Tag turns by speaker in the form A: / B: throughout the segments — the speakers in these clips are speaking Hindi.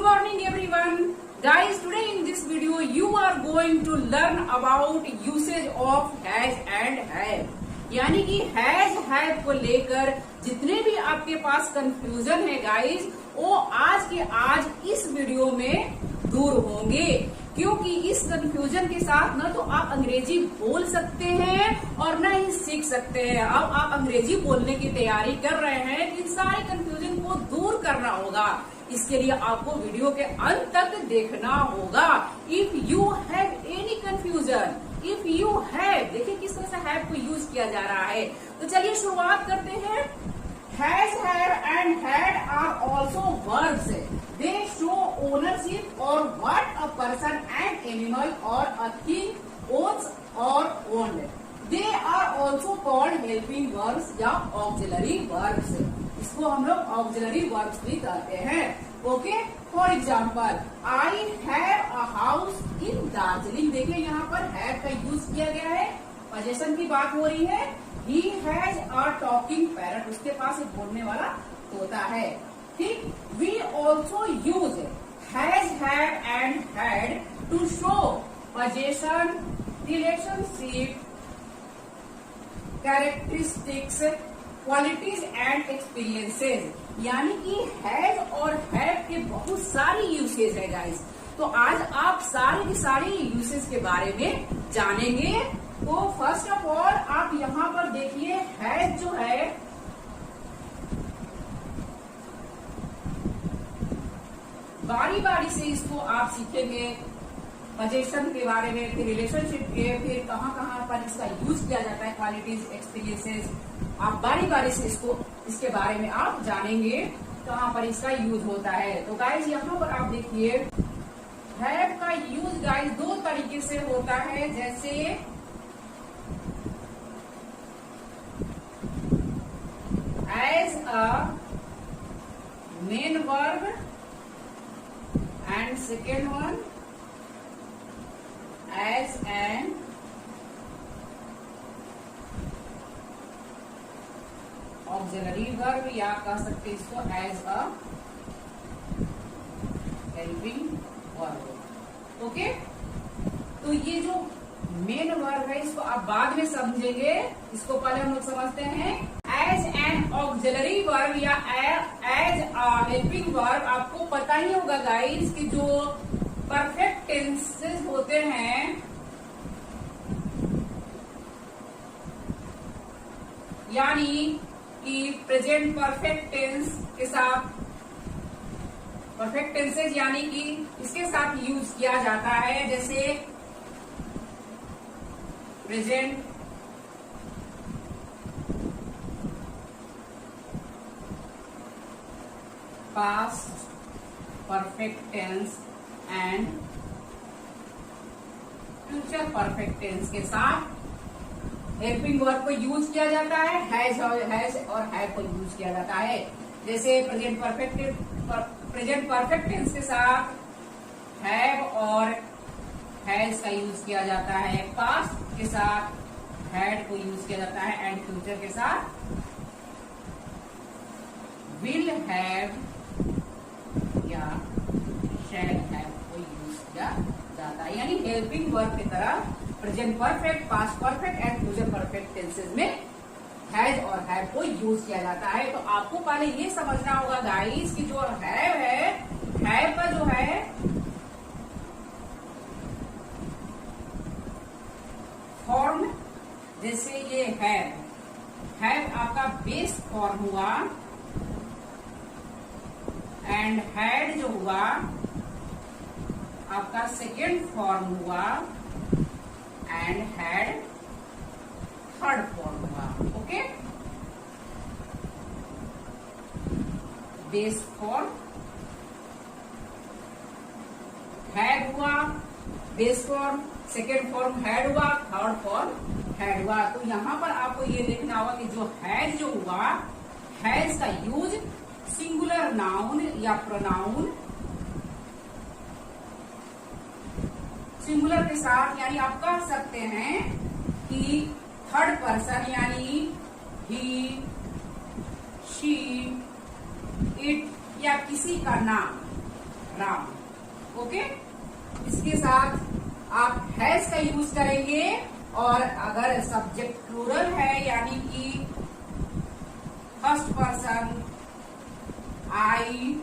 A: morning everyone. Guys, today in this video you are going to learn about usage of has and have. यानी कि हैज हैव को लेकर जितने भी आपके पास कंफ्यूजन है गाइस, वो आज के आज इस वीडियो में दूर होंगे। क्योंकि इस कंफ्यूजन के साथ न तो आप अंग्रेजी बोल सकते हैं और न ही सीख सकते हैं। अब आप अंग्रेजी बोलने की तैयारी कर रहे हैं, इन सारे कंफ्यूजन को दूर करना होगा। इसके लिए आपको वीडियो के अंत तक देखना होगा। If you have any confusion, if you have, देखिए किस तरह से हैव को यूज किया जा रहा है। तो चलिए शुरुआत करते हैं। Has, have and had are also verbs. They show ownership or what a person and animal or a thing owns or owned. They are also called helping verbs या ऑक्सिलरी वर्ब्स। इसको हम लोग ऑक्सिलरी वर्ब्स भी कहते हैं। Okay, for example, I have a house in Darjeeling. देखिए यहाँ पर हैव का यूज किया गया है, पोजेशन की बात हो रही है। He has a talking parrot, उसके पास एक बोलने वाला तोता है। ठीक, we also use has, have and had to show possession, relationship, characteristics, qualities and experiences. यानी कि हैज और हैव के बहुत सारी यूसेज है गाइस। तो आज आप सारी की सारी यूसेज के बारे में जानेंगे। तो फर्स्ट ऑफ ऑल आप यहाँ पर देखिए, हैज जो है बारी बारी से इसको आप सीखेंगे। पोजेशन के बारे में, फिर रिलेशनशिप के, फिर कहाँ कहाँ पर इसका यूज किया जाता है, क्वालिटीज, एक्सपीरियंसेस। आप बारी बारी से इसके बारे में आप जानेंगे कहाँ पर इसका यूज होता है। तो गाइज यहाँ पर आप देखिए, हैव का यूज गाइज दो तरीके से होता है। जैसे as a main verb and second one as an auxiliary verb, या कह सकते इसको as a helping verb. Okay, तो ये जो मेन वर्ब है इसको आप बाद में समझेंगे, इसको पहले हम लोग समझते हैं। एज एन ऑक्सिलरी वर्ब या एज अ हेल्पिंग वर्ब, आपको पता ही होगा गाइस कि जो परफेक्ट टेंसेस होते हैं, यानी कि प्रेजेंट परफेक्ट टेंस के साथ, परफेक्ट टेंसेज यानी कि इसके साथ यूज किया जाता है। जैसे present past perfect tense and future perfect tense के साथ हेल्पिंग वर्ब को यूज किया जाता है। हैज और हैव को यूज किया जाता है। जैसे प्रेजेंट परफेक्ट टेंस के साथ हैव और हैज का यूज किया जाता है। पास्ट के साथ हैड को यूज किया जाता है एंड फ्यूचर के साथ विल हैव या शैल हैव को यूज किया जाता है। यानी हेल्पिंग वर्ब की तरह present perfect, past perfect and future perfect tenses में हैज और हैव को यूज किया जाता है। तो आपको पहले ये समझना होगा गाइस कि जो हैव है, हैव का जो है फॉर्म, जैसे ये हैव आपका बेस फॉर्म हुआ एंड हैड जो हुआ आपका सेकेंड फॉर्म हुआ एंड हैड थर्ड फॉर्म हुआ। ओके, बेस फॉर्म हैड हुआ, base form second form had हुआ, थर्ड फॉर्म हैड हुआ। तो यहां पर आपको ये देखना होगा कि जो हैड जो हुआ, हैज का यूज सिंगुलर नाउन या प्रोनाउन सिंगुलर के साथ, यानी आप कह सकते हैं कि थर्ड पर्सन यानी ही, शी, इट या किसी का नाम राम। ओके, इसके साथ आप हैज का यूज करेंगे, और अगर सब्जेक्ट प्लूरल है यानी कि फर्स्ट पर्सन आई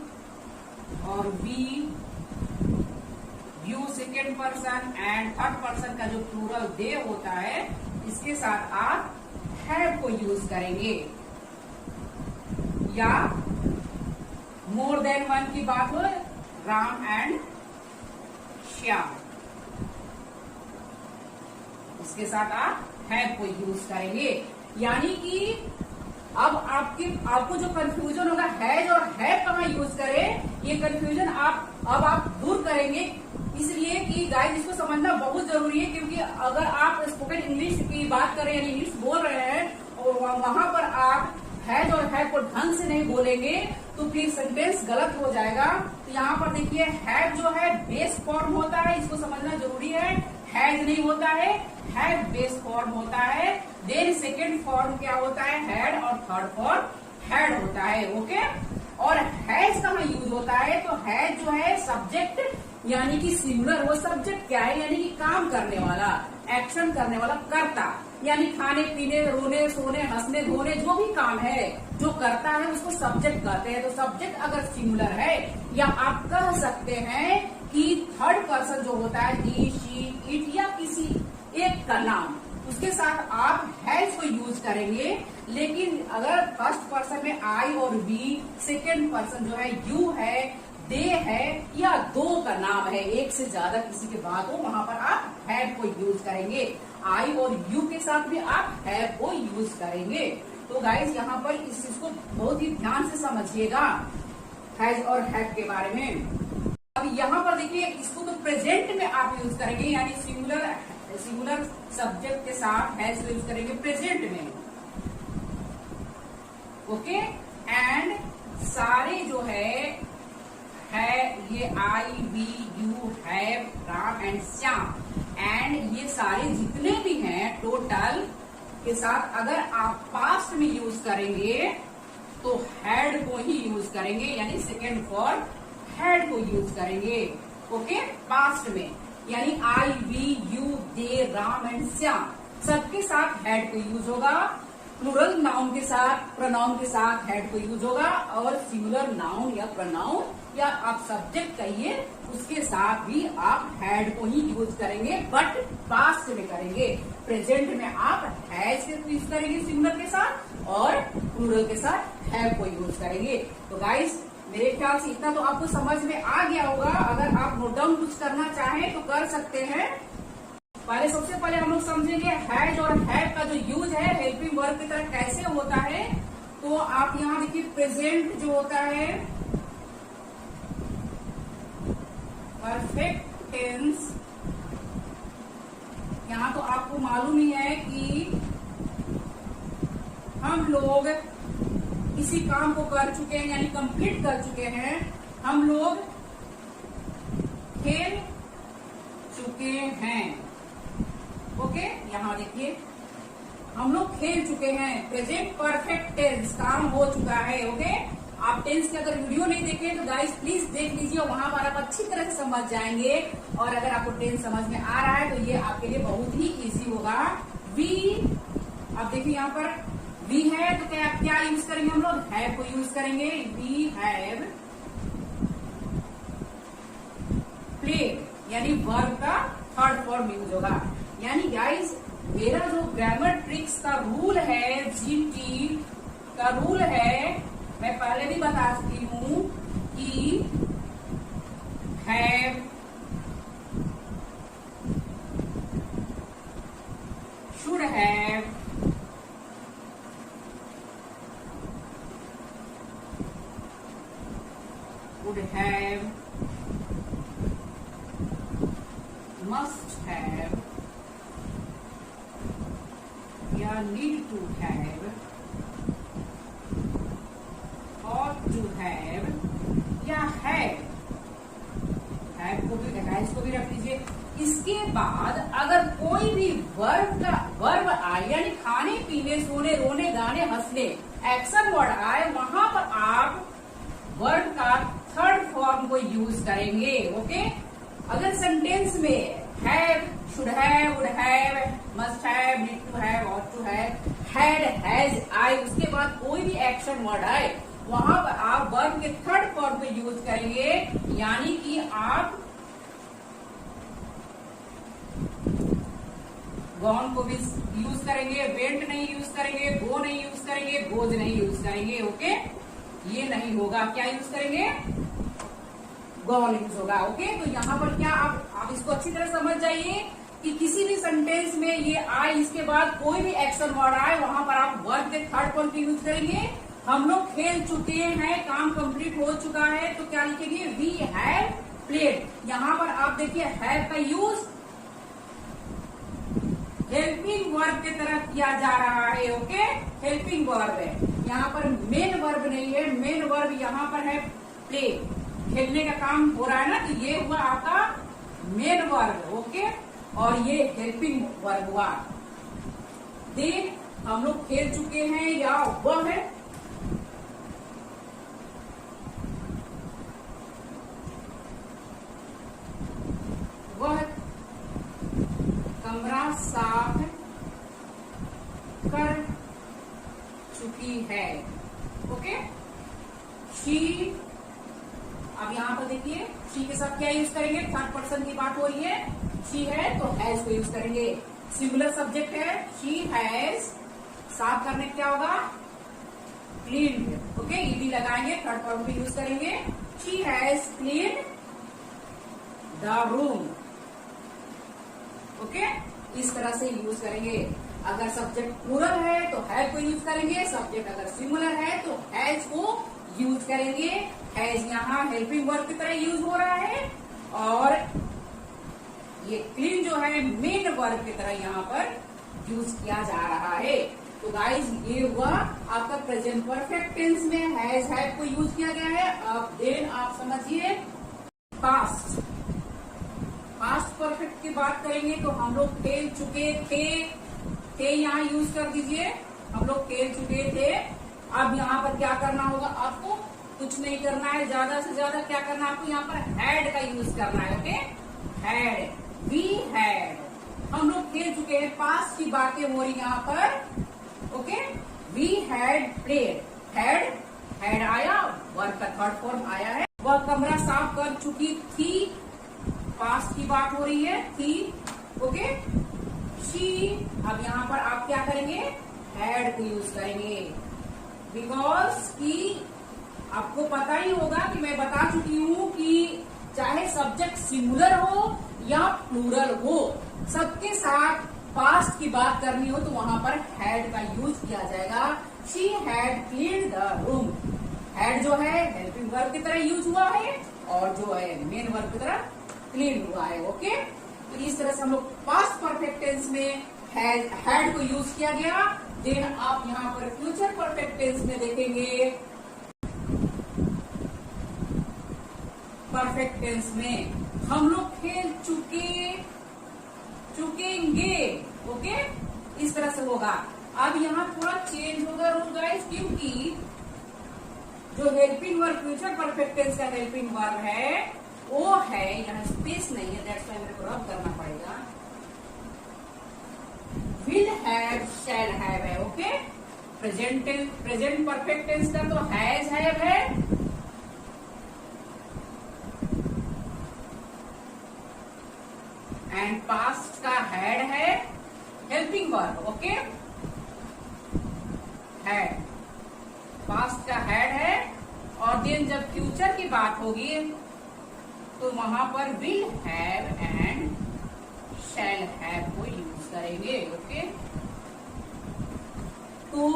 A: और we, you second person and third person का जो प्लूरल दे होता है, इसके साथ आप हैव को यूज करेंगे। या मोर देन वन की बात हो, राम एंड श्याम, इसके साथ आप हैव को यूज करेंगे। यानी कि अब आपको जो कंफ्यूजन होगा हैज और हैव कहाँ यूज करें, ये कंफ्यूजन आप दूर करेंगे। इसलिए कि गाइस इसको समझना बहुत जरूरी है, क्योंकि अगर आप स्पोकन इंग्लिश की बात करें यानी इंग्लिश बोल रहे हैं और वहां पर आप हैज और हैव को ढंग से नहीं बोलेंगे तो फिर सेंटेंस गलत हो जाएगा। तो यहाँ पर देखिए हैव जो है बेस फॉर्म होता है, इसको समझना जरूरी है। हैज नहीं होता है, हैव बेस फॉर्म होता है। देन सेकेंड फॉर्म क्या होता है, हैड, और थर्ड फॉर्म हैड होता है। ओके, और हैज कहाँ यूज होता है, तो हैज जो है सब्जेक्ट यानी कि सिंगुलर, वो सब्जेक्ट क्या है यानी कि काम करने वाला, एक्शन करने वाला, कर्ता, यानी खाने पीने, रोने सोने, हंसने धोने, जो भी काम है जो करता है उसको सब्जेक्ट कहते हैं। तो सब्जेक्ट अगर सिंगुलर है, या आप कह सकते हैं कि थर्ड पर्सन जो होता है ही, शी, इट, या किसी एक का नाम, उसके साथ आप हैज को यूज करेंगे। लेकिन अगर फर्स्ट पर्सन में आई और वी, सेकेंड पर्सन जो है यू है, दे है, या दो का नाम है, एक से ज्यादा किसी के बाद हो, वहां पर आप हैव को यूज करेंगे। आई और यू के साथ भी आप हैव को यूज करेंगे। तो गाइस यहाँ पर इस चीज को बहुत ही ध्यान से समझिएगा हैज और हैव के बारे में। अब यहाँ पर देखिए इसको तो प्रेजेंट में आप यूज करेंगे, यानी सिंगुलर सब्जेक्ट के साथ हैज यूज करेंगे प्रेजेंट में। ओके, एंड सारे जो है ये I, we, you, have, Ram and Shyam, and ये सारे जितने भी हैं टोटल के साथ अगर आप पास्ट में यूज करेंगे तो हैड को ही यूज करेंगे, यानी सेकेंड फॉर्म हैड को यूज करेंगे। ओके, पास्ट में यानी I, we, you, they, Ram and Shyam सबके साथ हैड को यूज होगा। प्लूरल नाउन के साथ, प्रोनाउन के साथ हैड को यूज होगा, और सिंगुलर नाउन या प्रोनाउन या आप सब्जेक्ट कहिए उसके साथ भी आप हैड को ही यूज करेंगे, बट पास्ट में करेंगे। प्रेजेंट में आप हैज को यूज करेंगे सिंगुलर के साथ, और प्लूरल के साथ हैव को यूज करेंगे। तो गाइस मेरे ख्याल से इतना तो आपको समझ में आ गया होगा। अगर आप नोट डाउन कुछ करना चाहें तो कर सकते हैं। सबसे पहले हम लोग समझेंगे हैज और हैव का जो यूज है हेल्पिंग वर्ब की तरह कैसे होता है। तो आप यहाँ देखिए प्रेजेंट जो होता है परफेक्ट टेंस, यहाँ तो आपको मालूम ही है कि हम लोग किसी काम को कर चुके हैं यानी कंप्लीट कर चुके हैं, हम लोग खेल चुके हैं। ओके, यहाँ देखिए हम लोग खेल चुके हैं, प्रेजेंट परफेक्ट टेंस, काम हो चुका है। ओके, आप टेंस की अगर वीडियो नहीं देखे तो गाइस प्लीज देख लीजिए, वहां पर आप अच्छी तरह से समझ जाएंगे। और अगर आपको टेंस समझ में आ रहा है तो ये आपके लिए बहुत ही इजी होगा। वी, अब देखिए यहाँ पर वी है तो क्या यूज करेंगे हम लोग, हैव को यूज करेंगे। वी हैव प्लेड, यानी वर्ब का थर्ड फॉर्म यूज होगा। यानी गाइस मेरा जो ग्रामर ट्रिक्स का रूल है, जीटी का रूल है, मैं पहले भी बता चुकी हूं कि have, should have, would have, must have, या need to have, ought to have, या have को भी इसको भी रख लीजिए। इसके बाद अगर कोई भी वर्ब आए यानी खाने पीने, सोने, रोने, गाने, हंसने, एक्शन वर्ड आए, वहां पर आप वर्ड का थर्ड फॉर्म को यूज करेंगे। ओके, अगर सेंटेंस में have, should have, would have, must have, need to have, ought to have, had, has, I, उसके बाद कोई भी एक्शन वर्ड आए वहां पर आप वर्ब के थर्ड फॉर्म को यूज करेंगे, यानी कि आप गॉन को भी यूज करेंगे, वेंट नहीं यूज करेंगे, गो नहीं यूज करेंगे, गोज नहीं यूज करेंगे। ओके, ये नहीं होगा। क्या यूज करेंगे? गॉन यूज होगा। ओके, तो यहाँ पर क्या आप इसको अच्छी तरह समझ जाइए कि किसी भी सेंटेंस में ये आई, इसके बाद कोई भी एक्शन वर्ड आए वहां पर आप वर्ब के थर्ड फॉर्म को यूज करेंगे। हम लोग खेल चुके हैं, काम कंप्लीट हो चुका है, तो क्या लिखेंगे? We have played. यहाँ पर आप देखिए हैव का यूज हेल्पिंग वर्ब की तरह किया जा रहा है। ओके, हेल्पिंग वर्ब है, यहाँ पर मेन वर्ब नहीं है। मेन वर्ब यहाँ पर है प्ले, खेलने का काम हो रहा है ना, तो ये हुआ आपका मेन वर्ब। ओके, और ये हेल्पिंग वर्ब हुआ। देन हम लोग खेल चुके हैं या वह है, वह कमरा साफ कर चुकी है। ओके, शी, अब यहां पर देखिए शी के साथ क्या यूज करेंगे? थर्ड पर्सन की बात हो रही है, शी है तो हैज को यूज करेंगे। सिंगुलर सब्जेक्ट है, शी हैज, साफ करने क्या होगा? क्लीन। ओके, ईडी लगाएंगे, थर्ड फॉर्म भी यूज करेंगे। She has clean the room. Okay, इस तरह से यूज करेंगे। अगर सब्जेक्ट प्लूरल है तो हैव को यूज करेंगे, सब्जेक्ट अगर सिंगुलर है तो हैज को यूज करेंगे। हैज यहाँ हेल्पिंग वर्ब की तरह यूज हो रहा है, और ये क्लीन जो है मेन वर्ब की तरह यहाँ पर यूज किया जा रहा है। तो गाइज ये हुआ आपका प्रेजेंट परफेक्ट टेंस में हैज, हैव को यूज किया गया है। अब देन आप समझिए पास्ट। पास्ट परफेक्ट की बात करेंगे तो हम लोग खेल चुके थे यहाँ यूज कर दीजिए। हम लोग खेल चुके थे। अब यहाँ पर क्या करना होगा? आपको कुछ नहीं करना है, ज्यादा से ज्यादा क्या करना है आपको? यहाँ पर हैड का यूज करना है। ओके, हैड, वी हैड, हम लोग खेल चुके हैं, पास्ट की बातें हो रही यहाँ पर। Okay, we had played, had आया, वर्ब का थर्ड फॉर्म आया है। वह कमरा साफ कर चुकी थी, पास्ट की बात हो रही है, थी। ओके, शी, अब यहाँ पर आप क्या करेंगे? हैड को यूज करेंगे, बिकॉज कि आपको पता ही होगा कि मैं बता चुकी हूँ कि चाहे सब्जेक्ट सिंगुलर हो या प्लूरल हो, सबके साथ पास्ट की बात करनी हो तो वहां पर हैड का यूज किया जाएगा। She had clean the room. Had जो है हेल्पिंग वर्ब की तरह यूज हुआ है, और जो है मेन वर्ब की तरह क्लीन हुआ है। ओके, तो इस तरह से हम लोग पास्ट परफेक्ट टेंस में हैड को यूज किया गया। देन आप यहाँ पर फ्यूचर परफेक्ट टेंस में देखेंगे, परफेक्ट टेंस में हम लोग खेल चुकेंगे। ओके, इस तरह से होगा। अब यहाँ थोड़ा चेंज होगा रूल गाइस, क्योंकि जो helping verb future perfect tense का हेल्पिंग वर्ब है वो है, यहाँ स्पेस नहीं है, दैट्स व्हाई मेरे को रब करना पड़ेगा। विल हैव, शैल हैव है। ओके, प्रेजेंट परफेक्ट टेंस का तो हैज हैव है, एंड पास्ट का हैड है, helping verb. Okay, had, past का हैड है, और देन जब फ्यूचर की बात होगी तो वहां पर will have and shall have को यूज करेंगे। ओके, तो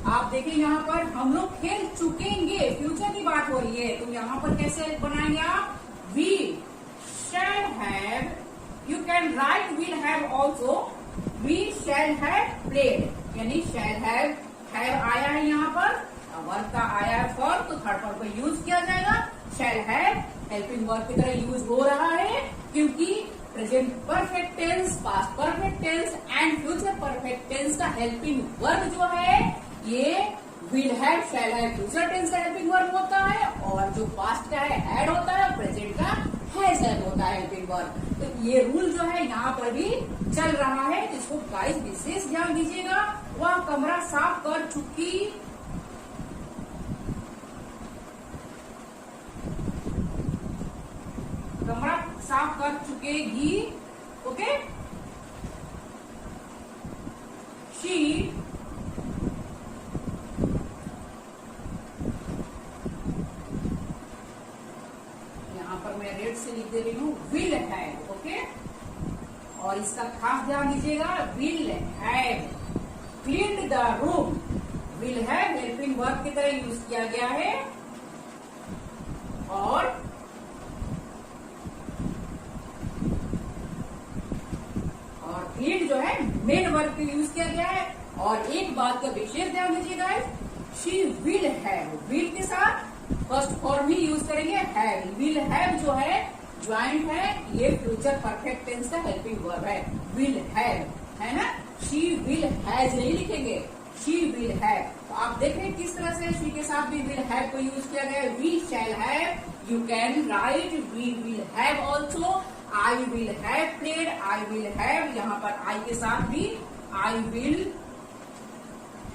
A: आप देखिए यहाँ पर हम लोग खेल चुकेंगे, फ्यूचर की बात हो रही है, तो यहाँ पर कैसे बनाएंगे आप? We shall have, you can write will have also, we shall have played, यानी शैल हैव आया है यहाँ पर, वर्ब का आया है फॉर्म, तो थर्ड फॉर्म को यूज किया जाएगा। शैल हैव हेल्पिंग वर्ब की तरह यूज हो रहा है, क्योंकि present perfect tense, past perfect tense and future perfect tense का हेल्पिंग वर्ब जो है ये will have, shall have future tense का हेल्पिंग वर्ब होता है, और जो पास्ट का है हैड होता है, प्रेजेंट का हैज हैव होता है हेल्पिंग वर्ब। तो ये रूल जो है यहाँ पर भी चल रहा है, जिसको गाइस विशेष ध्यान दीजिएगा। वह कमरा साफ कर चुकी, कमरा साफ कर चुकेगी, ओके। शी यहां पर मैं रेड से लिख दे रही हूं, विल हैव, ओके। और इसका खास ध्यान दीजिएगा, will have cleaned the room. Will have helping verb की तरह यूज किया गया है, और क्लीन जो है मेन वर्ब को यूज किया गया है। और एक बात का विशेष ध्यान दीजिएगा, शी विल हैव, विल के साथ फर्स्ट फॉर्म ही यूज करेंगे हैव। विल हैव जो है ज्वाइंट है, ये फ्यूचर परफेक्ट टेंस का हेल्पिंग वर्ब है, विल हैव, है ना। शी विल हैज नहीं लिखेंगे, शी विल हैव। तो आप देखें किस तरह से शी के साथ भी विल हैव को यूज किया गया है। We shall have, you can write, we will have also, I will have played, I will have, यहाँ पर I के साथ भी I will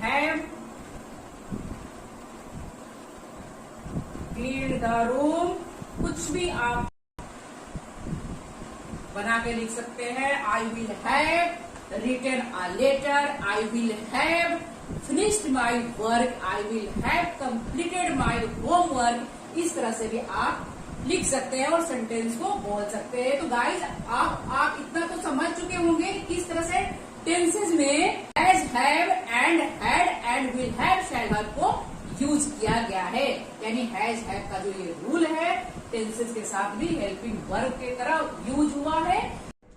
A: have cleaned the room, कुछ भी आप बना के लिख सकते हैं। I will have written a letter, I will have finished my work, I will have completed my homework। इस तरह से भी आप लिख सकते हैं और सेंटेंस को बोल सकते हैं। तो गाइज आप इतना तो समझ चुके होंगे किस तरह से टेंसेस में has, have and had and will have, shall have को यूज किया गया है। यानी हैज हैव का जो ये रूल है टेंसेस के साथ भी हेल्पिंग वर्ब की तरह यूज हुआ है।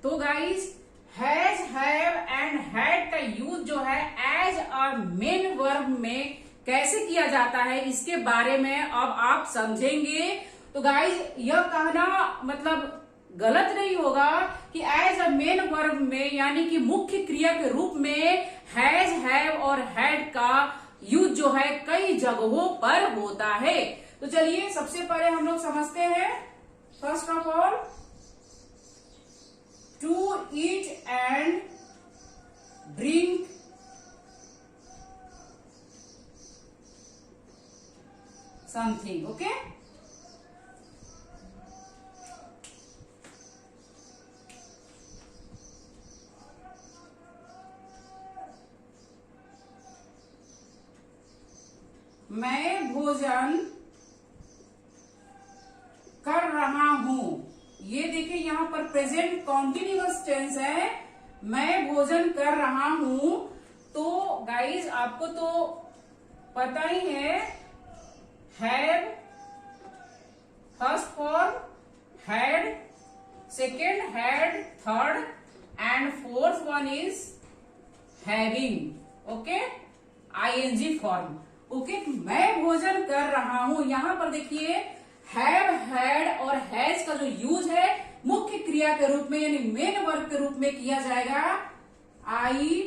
A: तो guys has, have and had का यूज जो है एज अ मेन वर्ब में कैसे किया जाता है, इसके बारे में अब आप समझेंगे। तो गाइज यह कहना मतलब गलत नहीं होगा कि एज अ मेन वर्ब में, यानी कि मुख्य क्रिया के रूप में हैज, हैव और हैड का यूज जो है कई जगहों पर होता है। तो चलिए सबसे पहले हम लोग समझते हैं। First of all, to eat and drink something, okay. मैं भोजन कर रहा हूं, ये देखिए यहां पर प्रेजेंट कॉन्टिन्यूअस टेंस है, मैं भोजन कर रहा हूं। तो गाइज आपको तो पता ही है, have first form, had second, had third and fourth one is having, okay, ING form, okay. मैं भोजन कर रहा हूं, यहां पर देखिए हैव, हैड और हैज का जो यूज है मुख्य क्रिया के रूप में यानी मेन वर्ब के रूप में किया जाएगा। आई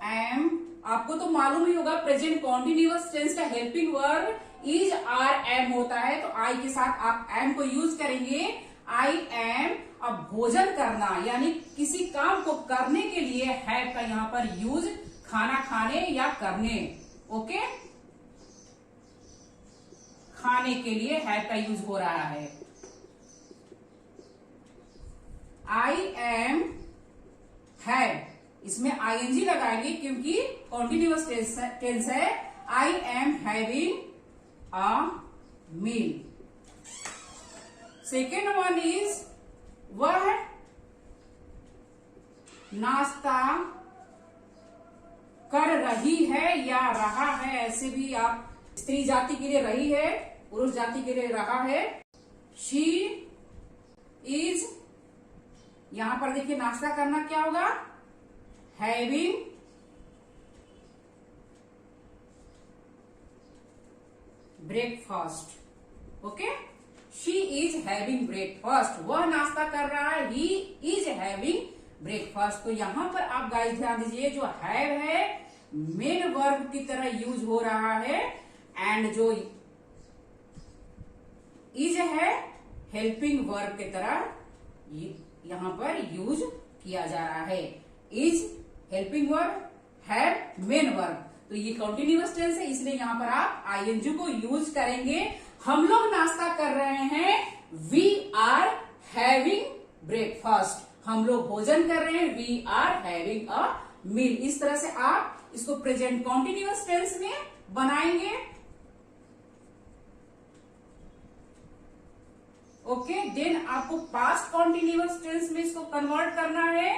A: एम, आपको तो मालूम ही होगा प्रेजेंट कॉन्टिन्यूअस टेंस का helping verb is, are, am होता है। तो आई के साथ आप एम को यूज करेंगे, आई एम। अब भोजन करना यानी किसी काम को करने के लिए हैव का यहां पर यूज खाना खाने या करने, ओके, खाने के लिए हैव का यूज हो रहा है। आई एम हैव, इसमें आईएनजी लगाएंगे क्योंकि कॉन्टिन्यूअस टेंस है। I am having a meal. Second one is, वह नाश्ता कर रही है या रहा है, ऐसे भी आप स्त्री जाति के लिए रही है, पुरुष जाति के लिए रहा है। शी इज, यहां पर देखिए नाश्ता करना क्या होगा, having breakfast, okay. She is having breakfast, वह नाश्ता कर रहा है, ही इज हैविंग ब्रेकफास्ट। तो यहां पर आप गाइस ध्यान दीजिए, जो हैव है मेन वर्ब की तरह यूज हो रहा है, एंड जो इज है हेल्पिंग वर्ब की तरह यहां पर यूज किया जा रहा है। Is helping verb, have main verb. तो ये कंटिन्यूअस टेंस है, इसलिए यहां पर आप आईएनजी को यूज करेंगे। हम लोग नाश्ता कर रहे हैं, वी आर हैविंग ब्रेकफास्ट। हम लोग भोजन कर रहे हैं, वी आर हैविंग अ मील। इस तरह से आप इसको प्रेजेंट कॉन्टिन्यूअस टेंस में बनाएंगे। ओके, देन आपको पास्ट कॉन्टिन्यूअस टेंस में इसको कन्वर्ट करना है।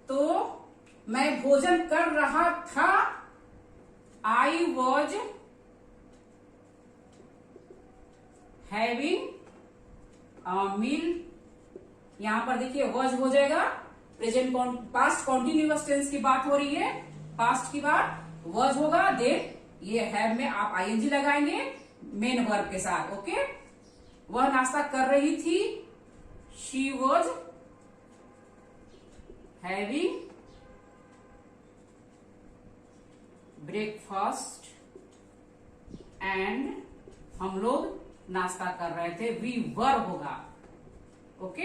A: तो मैं भोजन कर रहा था, आई वॉज हैविंग अ मील। यहां पर देखिए वॉज हो जाएगा, प्रेजेंट पास्ट कॉन्टिन्यूअस टेंस की बात हो रही है, पास्ट की बात वॉज होगा। देन ये हैव में आप आईएनजी लगाएंगे मेन वर्ब के साथ। ओके, वह नाश्ता कर रही थी, she was having breakfast, and हम लोग नाश्ता कर रहे थे, वी वर होगा। Okay,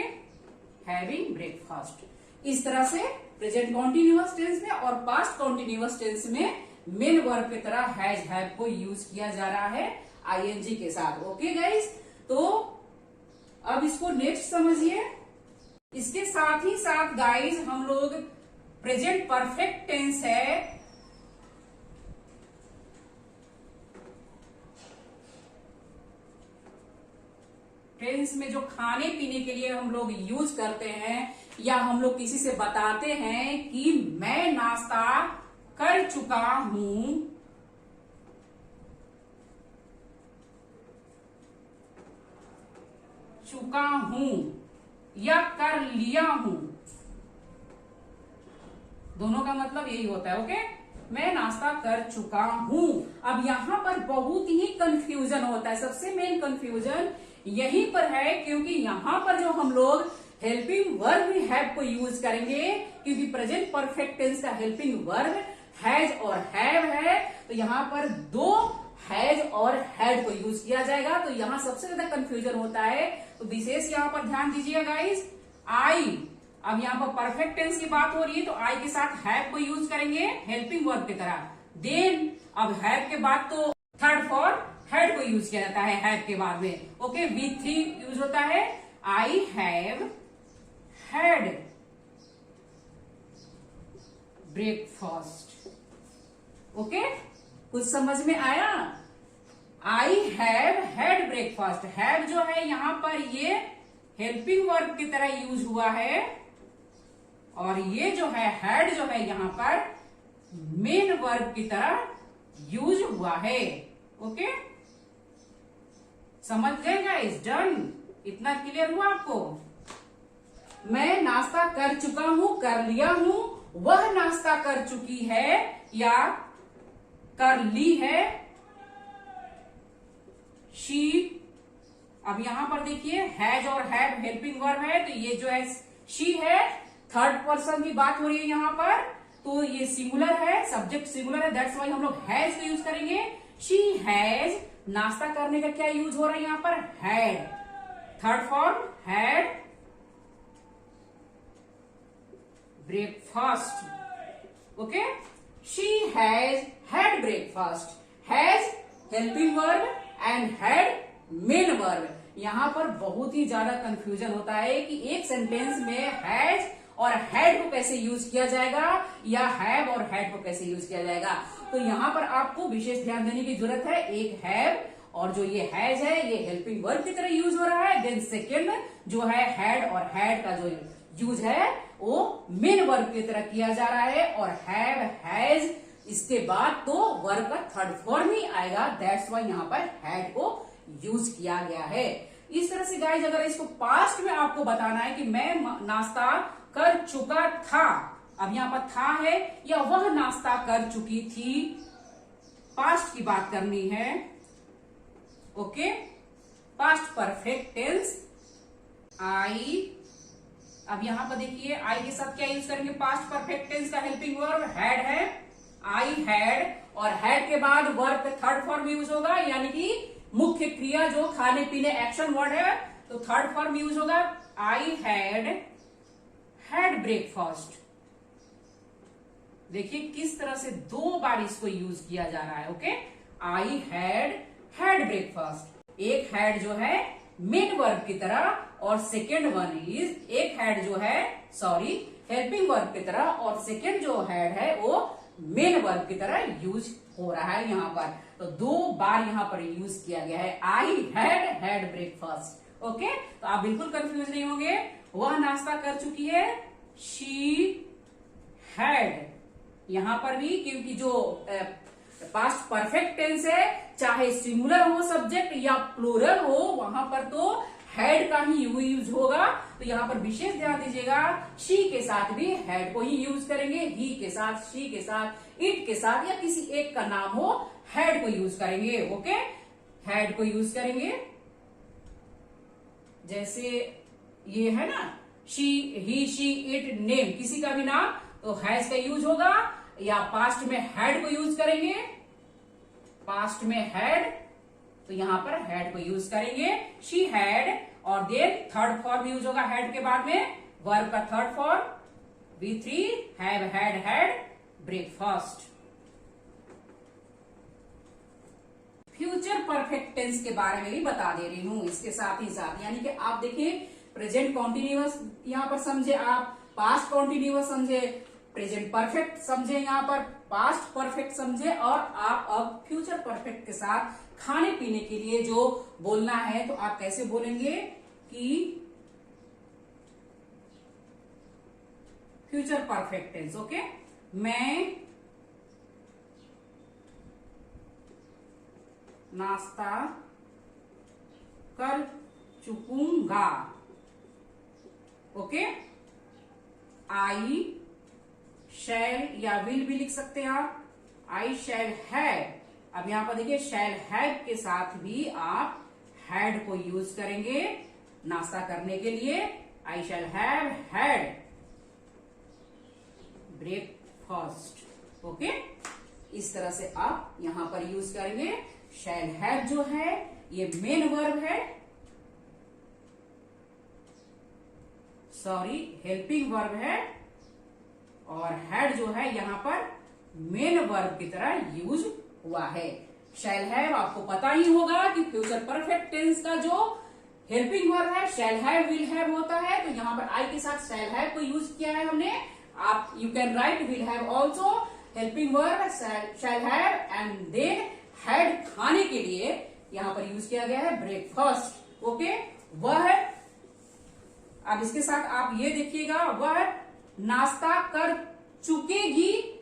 A: having breakfast. इस तरह से प्रेजेंट कॉन्टिन्यूअस टेंस में और पास्ट कॉन्टिन्यूअस टेंस में मेन वर्ब की तरह हैज हैव को यूज किया जा रहा है आईएनजी के साथ। ओके गाइस, तो अब इसको नेक्स्ट समझिए। इसके साथ ही साथ गाइस हम लोग प्रेजेंट परफेक्ट टेंस है, टेंस में जो खाने पीने के लिए हम लोग यूज करते हैं, या हम लोग किसी से बताते हैं कि मैं नाश्ता कर चुका हूं, या कर लिया हूं, दोनों का मतलब यही होता है। ओके, मैं नाश्ता कर चुका हूं। अब यहां पर बहुत ही कंफ्यूजन होता है, सबसे मेन कंफ्यूजन यहीं पर है, क्योंकि यहां पर जो हम लोग हेल्पिंग वर्ब हैव को यूज करेंगे, क्योंकि प्रेजेंट परफेक्ट टेंस का हेल्पिंग वर्ब हैज और हैव है, तो यहां पर दो हैज और हैड को यूज किया जाएगा। तो यहां सबसे ज्यादा कंफ्यूजन होता है, तो विशेष यहां पर ध्यान दीजिएगा गाइस। आई, अब यहां पर परफेक्ट टेंस की बात हो रही है, तो आई के साथ हैव को यूज करेंगे हेल्पिंग वर्ब की तरह। देन अब हैव के बाद तो थर्ड फॉर हैड को यूज किया जाता है, हैव के बाद में। ओके, वी थ्री यूज होता है, आई हैव हैड ब्रेकफास्ट। ओके, कुछ समझ में आया? आई हैव हैड ब्रेकफास्ट। हैव जो है यहां पर ये हेल्पिंग वर्ब की तरह यूज हुआ है, और ये जो है हैड जो है यहां पर मेन वर्ब की तरह यूज हुआ है। ओके, समझ गए गाइस? डन, इतना क्लियर हुआ आपको? मैं नाश्ता कर चुका हूं, कर लिया हूं, वह नाश्ता कर चुकी है या कर ली है, शी। अब यहां पर देखिए हैज और हैव हेल्पिंग वर्ब है, तो ये जो है शी है, थर्ड पर्सन की बात हो रही है यहां पर, तो ये सिंगुलर है, सब्जेक्ट सिंगुलर है, दैट्स वाई हम लोग हैज को यूज करेंगे। शी हैज, नाश्ता करने का क्या यूज हो रहा है यहां पर? Had, third form had breakfast. Okay, she has had breakfast. Has helping verb and had main verb. यहां पर बहुत ही ज्यादा कंफ्यूजन होता है कि एक सेंटेंस में हैज और हैड को कैसे यूज किया जाएगा, या हैव और हैड को कैसे यूज किया जाएगा। तो यहां पर आपको विशेष ध्यान देने की जरूरत है। एक हैव और जो ये हैज है ये हेल्पिंग वर्ब की तरह यूज हो रहा है। देन सेकेंड जो है हैड और हैड का जो यूज है वो मेन वर्ब की तरह किया जा रहा है, और हैव हैज इसके बाद तो वर्ब का थर्ड फॉर्म ही आएगा, दैट्स वाई यहां पर हैड को यूज किया गया है। इस तरह से गाइज अगर इसको पास्ट में आपको बताना है कि मैं नाश्ता कर चुका था, अब यहां पर था है, या वह नाश्ता कर चुकी थी, पास्ट की बात करनी है। ओके, पास्ट परफेक्ट टेंस, आई अब यहां पर देखिए आई के साथ क्या यूज करेंगे, पास्ट परफेक्ट टेंस का हेल्पिंग वर्ब हैड है, आई हैड, और हैड के बाद वर्ब पे थर्ड फॉर्म यूज होगा, यानी कि मुख्य क्रिया जो खाने पीने एक्शन वर्ड है, तो थर्ड फॉर्म यूज होगा, आई हैड ब्रेकफास्ट। देखिए किस तरह से दो बार इसको यूज किया जा रहा है। Okay, I had breakfast. एक हैड जो है मेन वर्ब की तरह, और सेकेंड वन इज, एक हैड जो है सॉरी हेल्पिंग वर्ब की तरह, और सेकेंड जो हैड है वो मेन वर्ब की तरह यूज हो रहा है यहाँ पर। तो दो बार यहाँ पर यूज किया गया है, आई हैड ब्रेकफास्ट। ओके, तो आप बिल्कुल कंफ्यूज नहीं होंगे। वह नाश्ता कर चुकी है, शी हैड, यहां पर भी क्योंकि जो पास्ट परफेक्ट टेंस है, चाहे सिंगुलर हो सब्जेक्ट या प्लूरल हो, वहां पर तो हैड का ही यूज होगा। तो यहां पर विशेष ध्यान दीजिएगा, शी के साथ भी हैड को ही यूज करेंगे, ही के साथ, शी के साथ, इट के साथ, या किसी एक का नाम हो, हैड को यूज करेंगे। ओके, हैड को यूज करेंगे। जैसे ये है ना, she, he, she, it, name, किसी का भी नाम, तो हैज का यूज होगा, या पास्ट में हैड को यूज करेंगे, पास्ट में हैड, तो यहां पर हैड को यूज करेंगे, शी हैड, और देन थर्ड फॉर्म यूज होगा हैड के बाद में, वर्ब का third form, V3, have had breakfast. Future perfect tense के बारे में भी बता दे रही हूं इसके साथ ही साथ, यानी कि आप देखिए प्रेजेंट कॉन्टिन्यूअस यहां पर समझे, आप पास्ट कॉन्टिन्यूअस समझे, प्रेजेंट परफेक्ट समझे, यहाँ पर पास्ट परफेक्ट समझे, और आप अब फ्यूचर परफेक्ट के साथ खाने पीने के लिए जो बोलना है, तो आप कैसे बोलेंगे कि फ्यूचर परफेक्ट टेंस। ओके, मैं नाश्ता कर चुकूंगा। ओके, आई शैल या विल भी लिख सकते हैं आप, आई शैल हैव। अब यहां पर देखिए शैल हैव के साथ भी आप हैड को यूज करेंगे नाश्ता करने के लिए, आई शैल हैड ब्रेकफास्ट। ओके, इस तरह से आप यहां पर यूज करेंगे। शैल हैव जो है ये मेन वर्ब है, सॉरी हेल्पिंग वर्ब है, और हैड जो है यहां पर मेन वर्ब की तरह यूज हुआ है। शैल हैव आपको पता ही होगा कि फ्यूचर परफेक्ट टेंस का जो हेल्पिंग वर्ब है शैल हैव, विल हैव होता है, तो यहां पर आई के साथ शैल हैव को यूज किया है हमने। आप you can write will have also, helping verb shall have, and then had खाने के लिए यहां पर यूज किया गया है ब्रेकफास्ट। ओके, वह, अब इसके साथ आप ये देखिएगा, वह नाश्ता कर चुकेगी,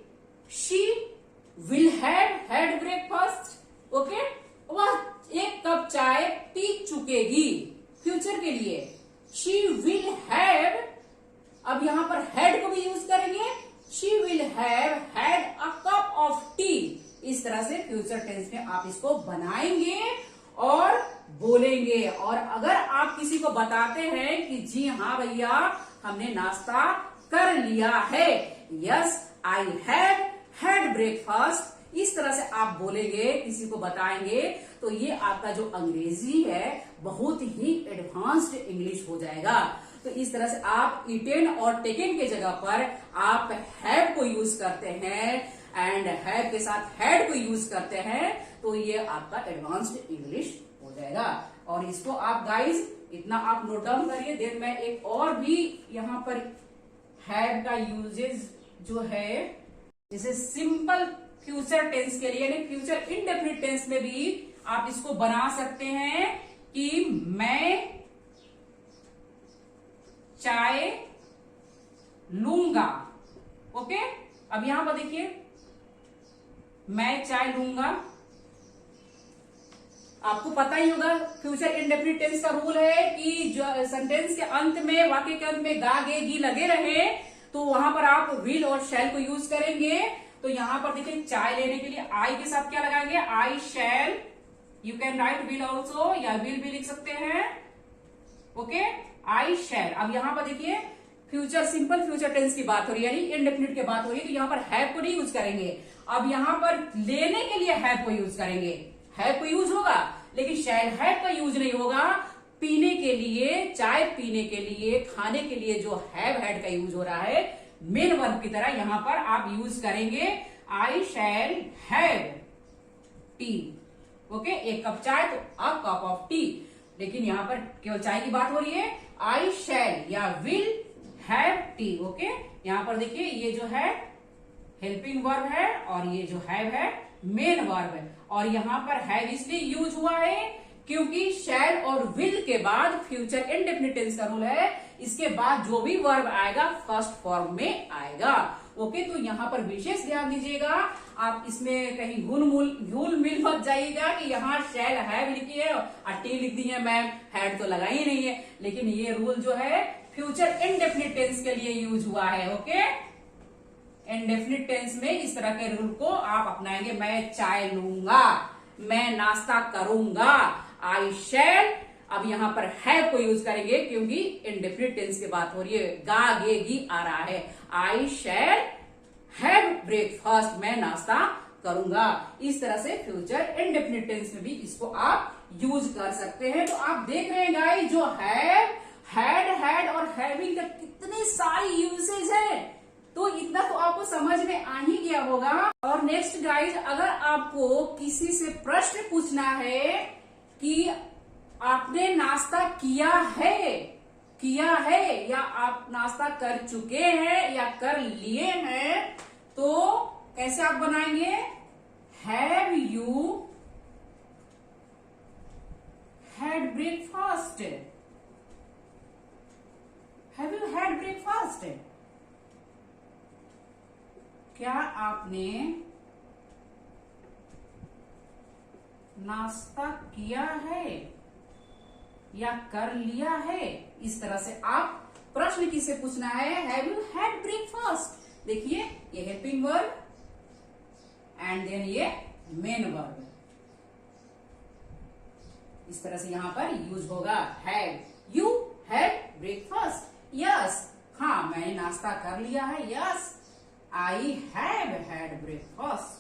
A: she will had breakfast. Okay, वह एक कप चाय पी चुकेगी, फ्यूचर के लिए, शी विल हैव, अब यहां पर हैड को भी यूज करेंगे, she will have had a cup of T. इस तरह से फ्यूचर टेंस में आप इसको बनाएंगे और बोलेंगे। और अगर आप किसी को बताते हैं कि जी हाँ भैया हमने नाश्ता कर लिया है, यस आई हैड ब्रेकफास्ट, इस तरह से आप बोलेंगे, किसी को बताएंगे, तो ये आपका जो अंग्रेजी है बहुत ही एडवांस्ड इंग्लिश हो जाएगा। तो इस तरह से आप इटेन और टेकन के जगह पर आप हैव को यूज करते हैं, एंड हैव के साथ हैड को यूज करते हैं, तो ये आपका एडवांस्ड इंग्लिश हो जाएगा। और इसको आप गाइज इतना आप नोट डाउन करिए। देन मैं एक और भी यहाँ पर हैव का यूजेज जो है, जैसे सिंपल फ्यूचर टेंस के लिए, यानी फ्यूचर इंडेफिनिट टेंस में भी आप इसको बना सकते हैं कि मैं चाय लूंगा। ओके, अब यहां पर देखिए मैं चाय लूंगा, आपको पता ही होगा फ्यूचर इंडेफिनिट टेंस का रूल है कि जो सेंटेंस के अंत में, वाक्य के अंत में गा गे गी लगे रहे, तो वहां पर आप विल और शैल को यूज करेंगे। तो यहां पर देखिए चाय लेने के लिए आई के साथ क्या लगाएंगे, I shall, you can write will also, या विल भी लिख सकते हैं। Okay, I shall. अब यहां पर देखिए फ्यूचर सिंपल फ्यूचर टेंस की बात हो रही है, यानी इनडेफिनिट की बात हो रही है, तो यहाँ पर हैव को नहीं यूज करेंगे। अब यहाँ पर लेने के लिए हैव को यूज करेंगे, हैव को यूज होगा, लेकिन शैल हैव का यूज नहीं होगा। पीने के लिए, चाय पीने के लिए, खाने के लिए जो हैव हैड का यूज हो रहा है मेन वर्ब की तरह यहां पर आप यूज करेंगे आई शैल हैव टी। ओके, एक कप चाय तो अ कप ऑफ टी, लेकिन यहां पर केवल चाय की बात हो रही है। आई शैल या विल हैव टी। ओके, यहां पर देखिए ये जो है हेल्पिंग वर्ब है और ये जो हैव है मेन वर्ब है। और यहां पर हैव इसलिए यूज हुआ है क्योंकि शैल और विल के बाद फ्यूचर इनडेफिनिट टेंस का रूल है, इसके बाद जो भी वर्ब आएगा फर्स्ट फॉर्म में आएगा। ओके, तो यहां पर विशेष ध्यान दीजिएगा, आप इसमें कहीं घुल मिल मत जाइएगा कि यहाँ शैल हैव लिखी है और टी लिख दी है मैम, हैड तो लगा ही नहीं है। लेकिन ये रूल जो है फ्यूचर इनडेफिनिट टेंस के लिए यूज हुआ है। ओके, इनडेफिनिट टेंस में इस तरह के रूल को आप अपनाएंगे। मैं चाय लूंगा, मैं नाश्ता करूंगा, आई शैल। अब यहां पर हैव को यूज करेंगे क्योंकि इनडेफिनिट टेंस की बात हो रही है, गा गे गी आ रहा है। आई शैल हैव ब्रेकफास्ट, मैं नाश्ता करूंगा। इस तरह से फ्यूचर इनडेफिनिट टेंस में भी इसको आप यूज कर सकते हैं। तो आप देख रहे हैं गाइस, जो हैव, हैड और हैविंग का कितने सारे यूजेज है, तो इतना तो आपको समझ में आ ही गया होगा। और नेक्स्ट गाइज, अगर आपको किसी से प्रश्न पूछना है कि आपने नाश्ता किया है या आप नाश्ता कर चुके हैं या कर लिए हैं, तो कैसे आप बनाएंगे? Have you had breakfast, have you had breakfast, क्या आपने नाश्ता किया है या कर लिया है? इस तरह से आप प्रश्न किसे पूछना है? Have you had breakfast. देखिए ये हेल्पिंग वर्ब एंड देन ये मेन वर्ब, इस तरह से यहां पर यूज होगा। Have you had breakfast, yes, हाँ मैंने नाश्ता कर लिया है, yes I have had breakfast.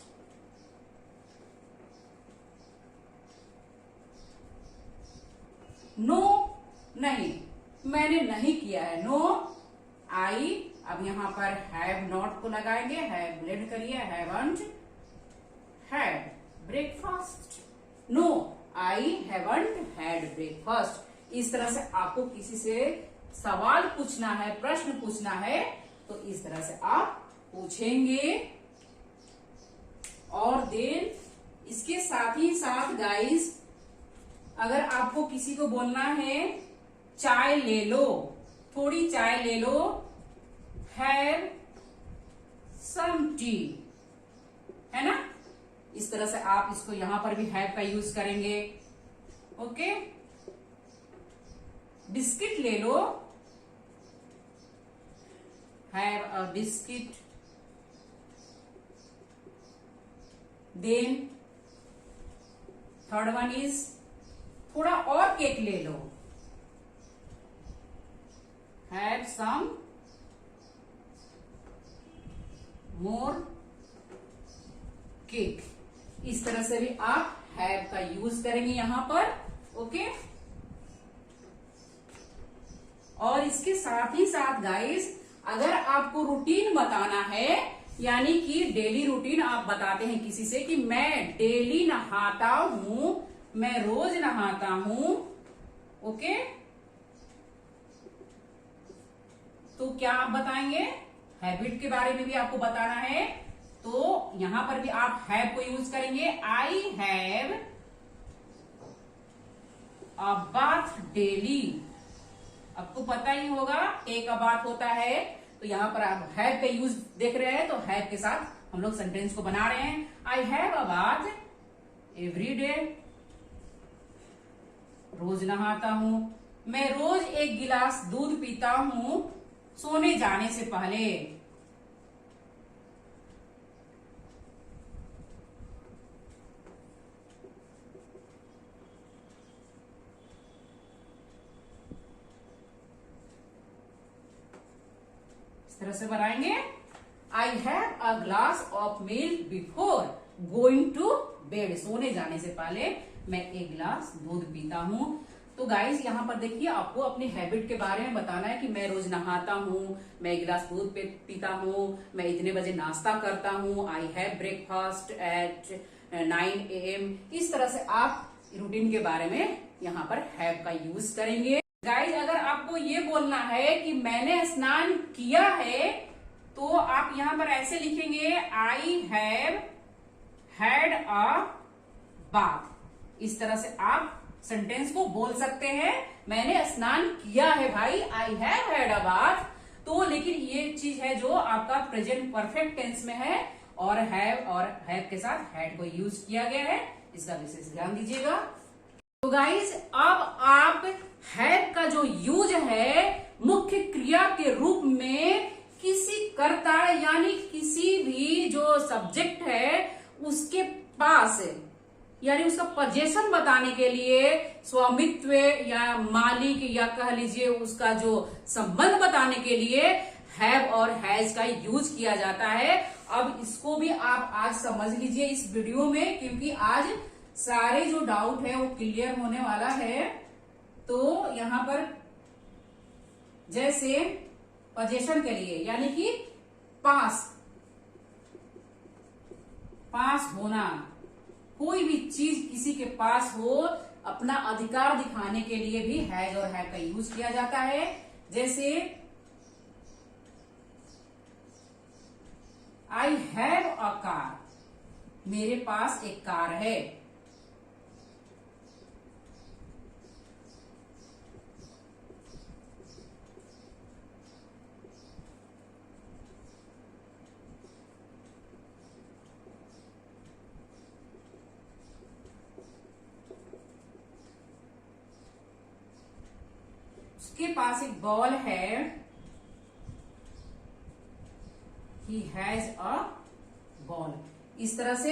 A: No, नहीं, मैंने नहीं किया है, नो आई। अब यहां पर हैव नॉट को लगाएंगे, हैव ब्लेंड करिए, haven't had breakfast, no I haven't had breakfast. इस तरह से आपको किसी से सवाल पूछना है, प्रश्न पूछना है, तो इस तरह से आप पूछेंगे। और देन इसके साथ ही साथ गाइस, अगर आपको किसी को बोलना है चाय ले लो, थोड़ी चाय ले लो, हैव सम टी, है ना? इस तरह से आप इसको यहां पर भी हैव का यूज करेंगे। ओके, बिस्किट ले लो, have a biscuit. Then third one is थोड़ा और केक ले लो, हैव सम मोर केक। इस तरह से भी आप हैव का यूज करेंगे यहां पर। ओके, और इसके साथ ही साथ गाइस, अगर आपको रूटीन बताना है, यानी कि डेली रूटीन आप बताते हैं किसी से कि मैं डेली नहाता हूं, मैं रोज नहाता हूं, ओके, तो क्या आप बताएंगे? हैबिट के बारे में भी आपको बताना है, तो यहां पर भी आप हैव को यूज करेंगे। आई हैव अ बाथ डेली। आपको पता ही होगा टेक अ बाथ होता है, तो यहां पर आप हैव का यूज देख रहे हैं, तो हैव के साथ हम लोग सेंटेंस को बना रहे हैं। I have a bath every day, रोज नहाता हूं, मैं रोज एक गिलास दूध पीता हूं सोने जाने से पहले। तरह से बनाएंगे, I have a glass of milk before going to bed. सोने जाने से पहले मैं एक गिलास दूध पीता हूँ। तो गाइस यहाँ पर देखिए, आपको अपनी हैबिट के बारे में बताना है कि मैं रोज नहाता हूँ, मैं एक गिलास दूध पीता हूँ, मैं इतने बजे नाश्ता करता हूँ, I have breakfast at 9 AM। इस तरह से आप रूटीन के बारे में यहाँ पर हैव का यूज करेंगे। गाइस अगर आपको ये बोलना है कि मैंने स्नान किया है, तो आप यहाँ पर ऐसे लिखेंगे, आई हैव हैड अ बाथ। इस तरह से आप सेंटेंस को बोल सकते हैं, मैंने स्नान किया है भाई, आई हैव हैड अ बाथ। तो लेकिन ये चीज है जो आपका प्रेजेंट परफेक्ट टेंस में है, और हैव के साथ हैड को यूज किया गया है, इसका विशेष ध्यान दीजिएगा। तो गाइज अब आप हैव का जो यूज है मुख्य क्रिया के रूप में किसी कर्ता यानी किसी भी जो सब्जेक्ट है उसके पास, यानी उसका पोजेशन बताने के लिए, स्वामित्व या मालिक या कह लीजिए उसका जो संबंध बताने के लिए हैव और हैज का यूज किया जाता है। अब इसको भी आप आज समझ लीजिए इस वीडियो में, क्योंकि आज सारे जो डाउट है वो क्लियर होने वाला है। तो यहाँ पर जैसे पोजेशन के लिए, यानी कि पास होना, कोई भी चीज किसी के पास हो, अपना अधिकार दिखाने के लिए भी हैज और हैव का यूज किया जाता है। जैसे आई हैव अ कार, मेरे पास एक कार है। उसके पास एक बॉल है, ही हैज अ बॉल। इस तरह से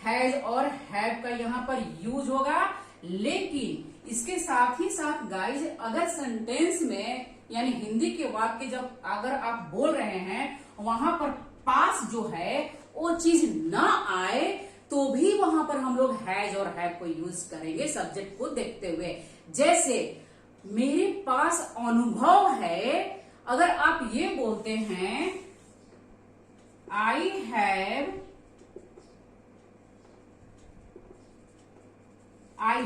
A: हैज और हैव का यहां पर यूज होगा। लेकिन इसके साथ ही साथ गाइज अगर सेंटेंस में यानी हिंदी के वाक्य जब अगर आप बोल रहे हैं वहां पर पास जो है वो चीज ना आए, तो भी वहां पर हम लोग हैज और हैव को यूज करेंगे सब्जेक्ट को देखते हुए। जैसे मेरे पास अनुभव है, अगर आप ये बोलते हैं आई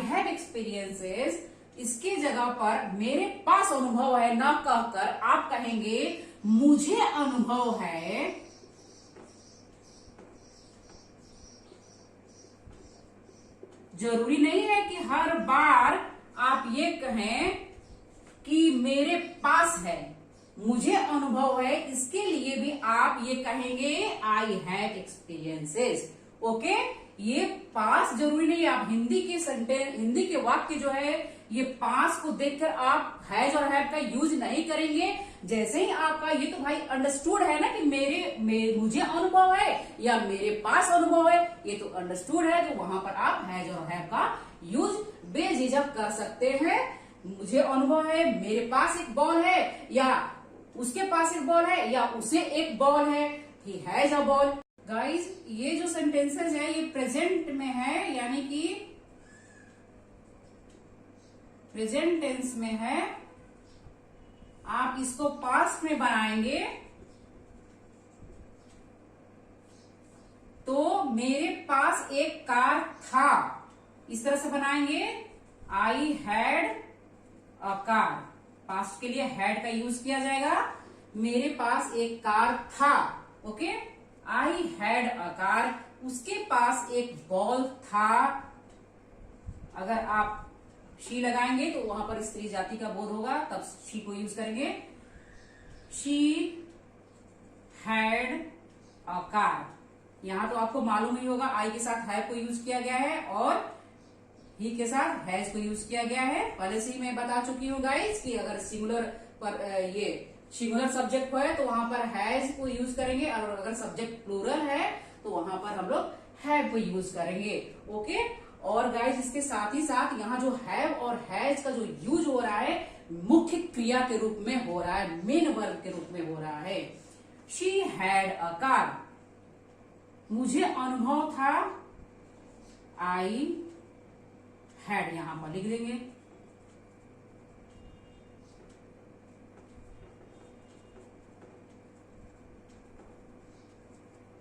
A: हैव एक्सपीरियंसेस, इसके जगह पर मेरे पास अनुभव है ना कहकर आप कहेंगे मुझे अनुभव है। जरूरी नहीं है कि हर बार आप ये कहें कि मेरे पास है, मुझे अनुभव है, इसके लिए भी आप ये कहेंगे आई हैव एक्सपीरियंसेस। ओके, ये पास जरूरी नहीं है। आप हिंदी के वाक्य जो है ये पास को देखकर आप हैज और हैव का यूज नहीं करेंगे। जैसे ही आपका ये तो भाई अंडरस्टूड है ना कि मुझे अनुभव है या मेरे पास अनुभव है, ये तो अंडरस्टूड है, तो वहां पर आप हैज और हैव का यूज बेझिझक कर सकते हैं। मुझे अनुभव है, मेरे पास एक बॉल है, या उसके पास एक बॉल है, या उसे एक बॉल है, he has a ball. Guys ये जो सेंटेंसेस है ये प्रेजेंट में है, यानी कि प्रेजेंट टेंस में है। आप इसको पास्ट में बनाएंगे तो मेरे पास एक कार था, इस तरह से बनाएंगे I had a car. Past के लिए हैड का यूज किया जाएगा। मेरे पास एक कार था, okay, I had a car, उसके पास एक बॉल था। अगर आप शी लगाएंगे तो वहां पर स्त्री जाति का बोध होगा, तब शी को यूज करेंगे। शी हैड अ कार, यहां तो आपको मालूम ही होगा आई के साथ हैव को यूज किया गया है और ही के साथ हैज को यूज किया गया है। पहले से ही मैं बता चुकी हूँ गाइस कि अगर सिंगुलर पर ये सिंगुलर सब्जेक्ट है तो वहां पर हैज को यूज करेंगे, और अगर सब्जेक्ट प्लूरल है तो वहां पर हम लोग हैव को यूज करेंगे। ओके, और गाइस इसके साथ ही साथ यहाँ जो हैव और हैज का जो यूज हो रहा है मुख्य क्रिया के रूप में हो रहा है, मेन वर्ब के रूप में हो रहा है। She had a car. मुझे अनुभव था, आई हैड, यहां पर लिख देंगे।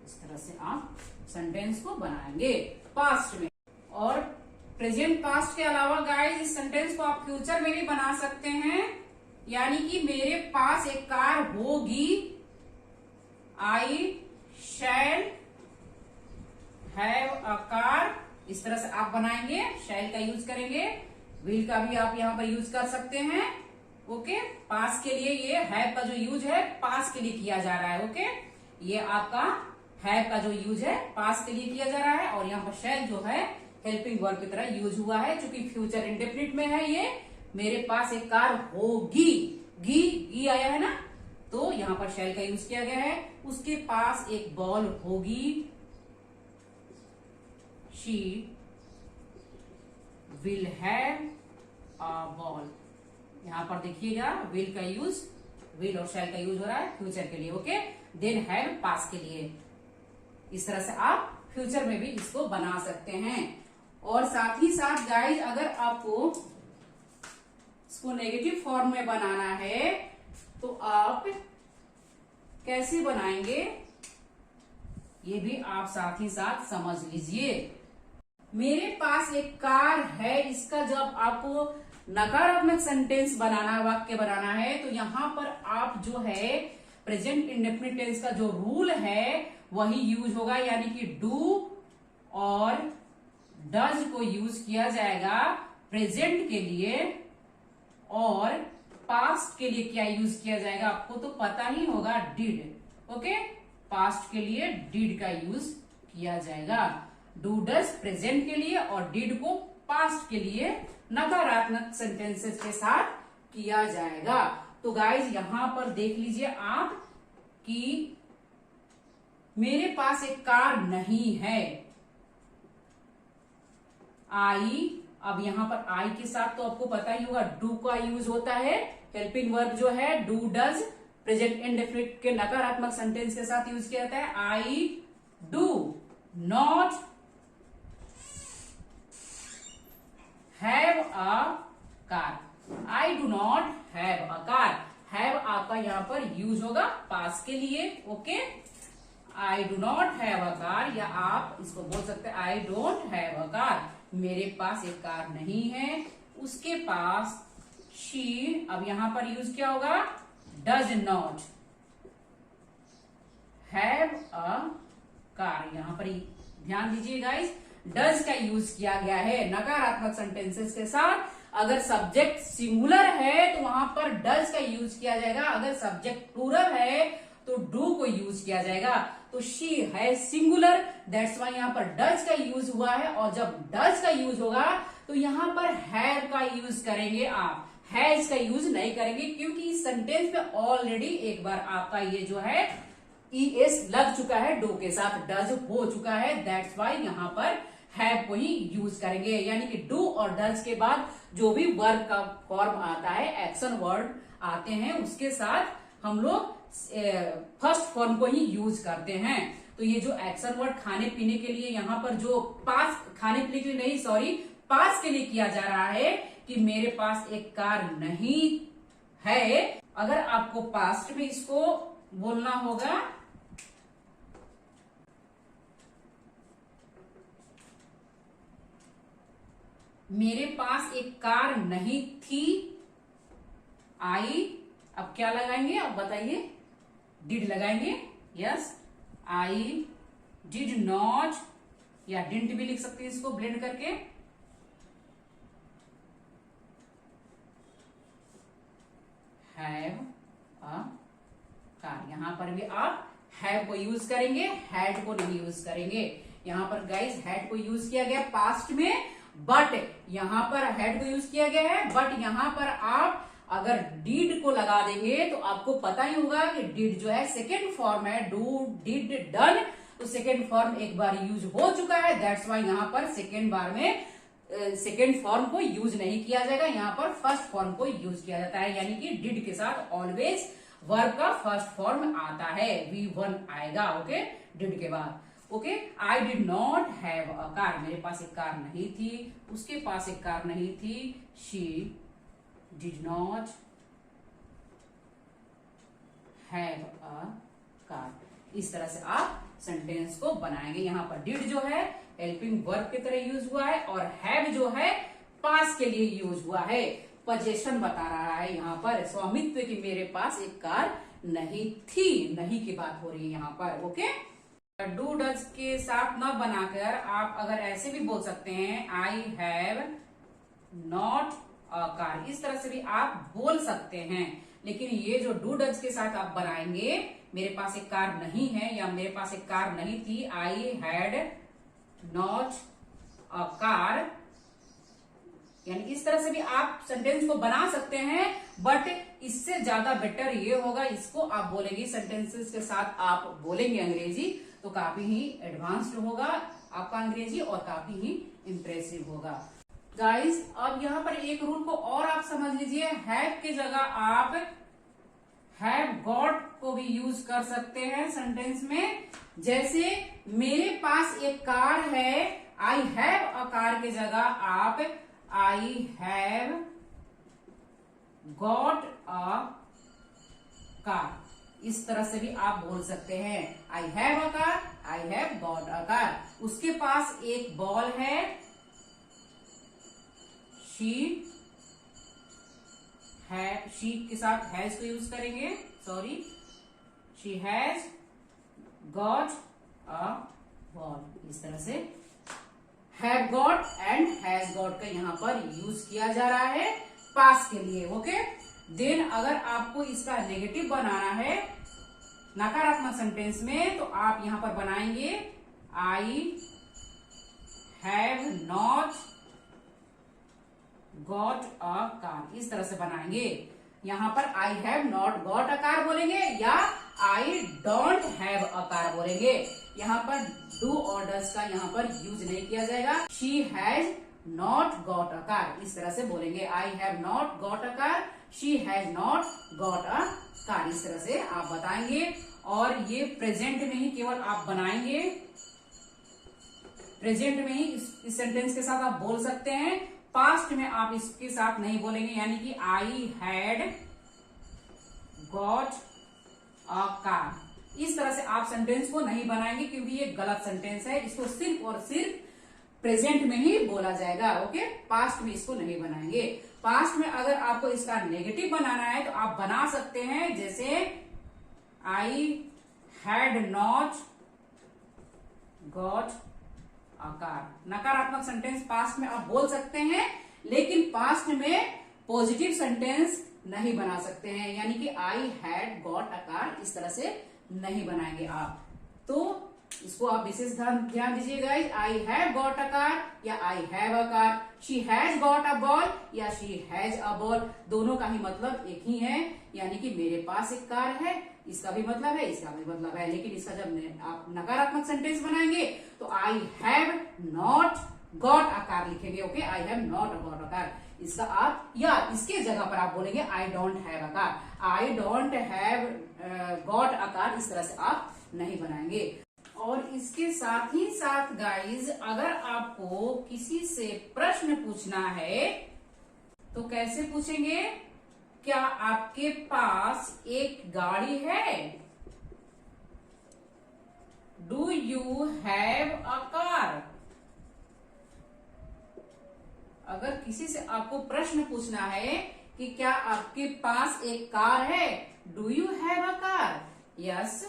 A: इस तरह से आप सेंटेंस को बनाएंगे पास्ट में। और प्रेजेंट पास्ट के अलावा गाइस इस सेंटेंस को आप फ्यूचर में भी बना सकते हैं, यानी कि मेरे पास एक कार होगी, आई शैल हैव अ कार। इस तरह से आप बनाएंगे, शैल का यूज करेंगे, विल का भी आप यहां पर यूज कर सकते हैं। ओके, पास के लिए ये हैव का जो यूज है पास के लिए किया जा रहा है। ओके, ये आपका हैव का जो यूज है पास के लिए किया जा रहा है, और यहाँ पर शैल जो है हेल्पिंग वर्ब की तरह यूज हुआ है, क्योंकि फ्यूचर इंडेफिनिट में है। ये मेरे पास एक कार होगी, गी आया है ना, तो यहां पर शैल का यूज किया गया है। उसके पास एक बॉल होगी, she will have a ball. यहां पर देखिएगा विल का यूज, विल और शैल का यूज हो रहा है फ्यूचर के लिए। ओके, देन हैव पास के लिए। इस तरह से आप फ्यूचर में भी इसको बना सकते हैं। और साथ ही साथ गाइस, अगर आपको इसको नेगेटिव फॉर्म में बनाना है तो आप कैसे बनाएंगे, ये भी आप साथ ही साथ समझ लीजिए। मेरे पास एक कार है, इसका जब आपको नकारात्मक सेंटेंस बनाना, वाक्य बनाना है, तो यहां पर आप जो है प्रेजेंट इंडेफिनिट टेंस का जो रूल है वही यूज होगा, यानी कि डू और डज को यूज किया जाएगा प्रेजेंट के लिए, और पास्ट के लिए क्या यूज किया जाएगा आपको तो पता ही होगा, डिड। ओके, पास्ट के लिए डिड का यूज किया जाएगा। डू डज प्रेजेंट के लिए और डिड को पास्ट के लिए नकारात्मक सेंटेंसेस के साथ किया जाएगा। तो गाइज यहां पर देख लीजिए आप कि मेरे पास एक कार नहीं है, आई। अब यहां पर आई के साथ तो आपको पता ही होगा डू का यूज होता है, हेल्पिंग वर्ब जो है डू डज प्रेजेंट इंडेफिनिट के नकारात्मक सेंटेंस के साथ यूज किया जाता है। आई do not have a car, I do not have a car. Have आपका यहां पर यूज होगा पास के लिए। Okay, I do not have a car, या आप इसको बोल सकते हैं आई डोंट हैव अ कार। मेरे पास एक कार नहीं है, उसके पास शी, अब यहां पर यूज क्या होगा, does not have a car. यहां पर ध्यान दीजिए गाइस, डज का यूज किया गया है नकारात्मक सेंटेंसेस के साथ। अगर सब्जेक्ट सिंगुलर है तो वहां पर डज का यूज किया जाएगा, अगर सब्जेक्ट प्लूरल है तो डू को यूज किया जाएगा। तो शी है सिंगुलर, दैट्स वाई यहां पर डज का यूज हुआ है, और जब डज का यूज होगा तो यहां पर हैव का यूज करेंगे आप, हैज का यूज नहीं करेंगे, क्योंकि इस सेंटेंस में ऑलरेडी एक बार आपका ये जो है ईएस लग चुका है, डू के साथ डज हो चुका है, दैट्स वाई यहां पर हैव को ही यूज करेंगे। यानी कि डू और डज के बाद जो भी वर्ब का फॉर्म आता है, एक्शन वर्ड आते हैं, उसके साथ हम लोग फर्स्ट फॉर्म को ही यूज करते हैं। तो ये जो एक्शन वर्ड खाने पीने के लिए यहाँ पर जो पास, खाने पीने के लिए नहीं सॉरी, पास के लिए किया जा रहा है कि मेरे पास एक कार नहीं है। अगर आपको पास्ट में इसको बोलना होगा, मेरे पास एक कार नहीं थी, आई, अब क्या लगाएंगे आप बताइए, डिड लगाएंगे। यस, आई डिड नॉट, या डिडंट भी लिख सकते हैं इसको ब्लेंड करके। हैव अ कार, यहां पर भी आप हैव को यूज करेंगे, हैड को नहीं यूज करेंगे। यहां पर गाइस हैड को यूज किया गया पास्ट में, बट यहां पर हैड को यूज किया गया है, बट यहां पर आप अगर डिड को लगा देंगे तो आपको पता ही होगा कि डिड जो है सेकेंड फॉर्म है, डू डिड डन, तो सेकेंड फॉर्म एक बार यूज हो चुका है, दैट्स वाई यहां पर सेकेंड बार में सेकेंड फॉर्म को यूज नहीं किया जाएगा, यहां पर फर्स्ट फॉर्म को यूज किया जाता है। यानी कि डिड के साथ ऑलवेज वर्ब का फर्स्ट फॉर्म आता है, V1 आएगा। ओके, डिड के बाद। Okay, I did not have a car, मेरे पास एक कार नहीं थी, उसके पास एक कार नहीं थी। She did not have a car. इस तरह से आप सेंटेंस को बनाएंगे। यहाँ पर डिड जो है हेल्पिंग वर्ब की तरह यूज हुआ है, और हैव जो है पास के लिए यूज हुआ है, पोजेशन बता रहा है यहाँ पर, स्वामित्व की मेरे पास एक कार नहीं थी, नहीं की बात हो रही है यहाँ पर। ओके, डू डज के साथ न बनाकर आप अगर ऐसे भी बोल सकते हैं, I have not a car, इस तरह से भी आप बोल सकते हैं। लेकिन ये जो डू डज के साथ आप बनाएंगे, मेरे पास एक कार नहीं है या मेरे पास एक कार नहीं थी, I had not a car, यानी इस तरह से भी आप सेंटेंस को बना सकते हैं। बट इससे ज्यादा बेटर ये होगा, इसको आप बोलेंगे सेंटेंसेस के साथ आप बोलेंगे अंग्रेजी, तो काफी ही एडवांस्ड होगा आपका अंग्रेजी और काफी ही इंप्रेसिव होगा। गाइस, अब यहाँ पर एक रूल को और आप समझ लीजिए, हैव के जगह आप हैव गॉट को भी यूज कर सकते हैं सेंटेंस में। जैसे मेरे पास एक कार है, आई हैव अ कार के जगह आप आई हैव गॉट अ कार, इस तरह से भी आप बोल सकते हैं। I have a car, I have got a car. उसके पास एक बॉल है, शी के साथ हैज को यूज करेंगे, sorry, she has got a ball. इस तरह से have got and has got का यहाँ पर यूज किया जा रहा है पास के लिए। ओके, देन अगर आपको इसका नेगेटिव बनाना है नकारात्मक सेंटेंस में, तो आप यहां पर बनाएंगे I have not got a car, इस तरह से बनाएंगे। यहां पर आई have not got a car बोलेंगे या आई डोंट हैव अ कार बोलेंगे। यहाँ पर डू और डज का यहाँ पर यूज नहीं किया जाएगा। She has not got a car, इस तरह से बोलेंगे। आई have not got a car, she has not got a car, इस तरह से आप बताएंगे। और ये प्रेजेंट में ही केवल आप बनाएंगे, प्रेजेंट में ही इस सेंटेंस के साथ आप बोल सकते हैं। पास्ट में आप इसके साथ नहीं बोलेंगे, यानी कि I had got a car, इस तरह से आप सेंटेंस को नहीं बनाएंगे, क्योंकि ये गलत सेंटेंस है। इसको सिर्फ और सिर्फ प्रेजेंट में ही बोला जाएगा। ओके, पास्ट में इसको नहीं बनाएंगे। पास्ट में अगर आपको इसका नेगेटिव बनाना है तो आप बना सकते हैं, जैसे I had not got a car. नकारात्मक सेंटेंस पास्ट में आप बोल सकते हैं, लेकिन पास्ट में पॉजिटिव सेंटेंस नहीं बना सकते हैं, यानी कि I had got a car, इस तरह से नहीं बनाएंगे आप। तो इसको आप विशेष ध्यान दीजिए guys. I have got a car या I have a car, she has got a ball या शी हैज अ बॉल, दोनों का ही मतलब एक ही है, यानी कि मेरे पास एक कार है, इसका भी मतलब है, इसका भी मतलब है। लेकिन इसका जब आप नकारात्मक सेंटेंस बनाएंगे तो I have not got a car लिखेंगे। Okay, I have not got a car, इसका आप या इसके जगह पर आप बोलेंगे I don't have a car, I don't have got a car, इस तरह से आप नहीं बनाएंगे। और इसके साथ ही साथ गाइज, अगर आपको किसी से प्रश्न पूछना है तो कैसे पूछेंगे? क्या आपके पास एक गाड़ी है? Do you have a car? अगर किसी से आपको प्रश्न पूछना है कि क्या आपके पास एक कार है, do you have a car? Yes,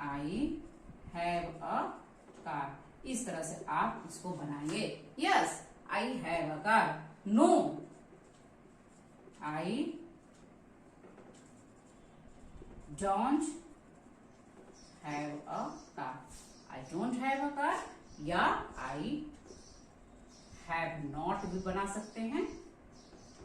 A: I have a car, इस तरह से आप इसको बनाएंगे। Yes, I have a car. No, I don't have a car, I don't have a car या आई हैव नॉट भी बना सकते हैं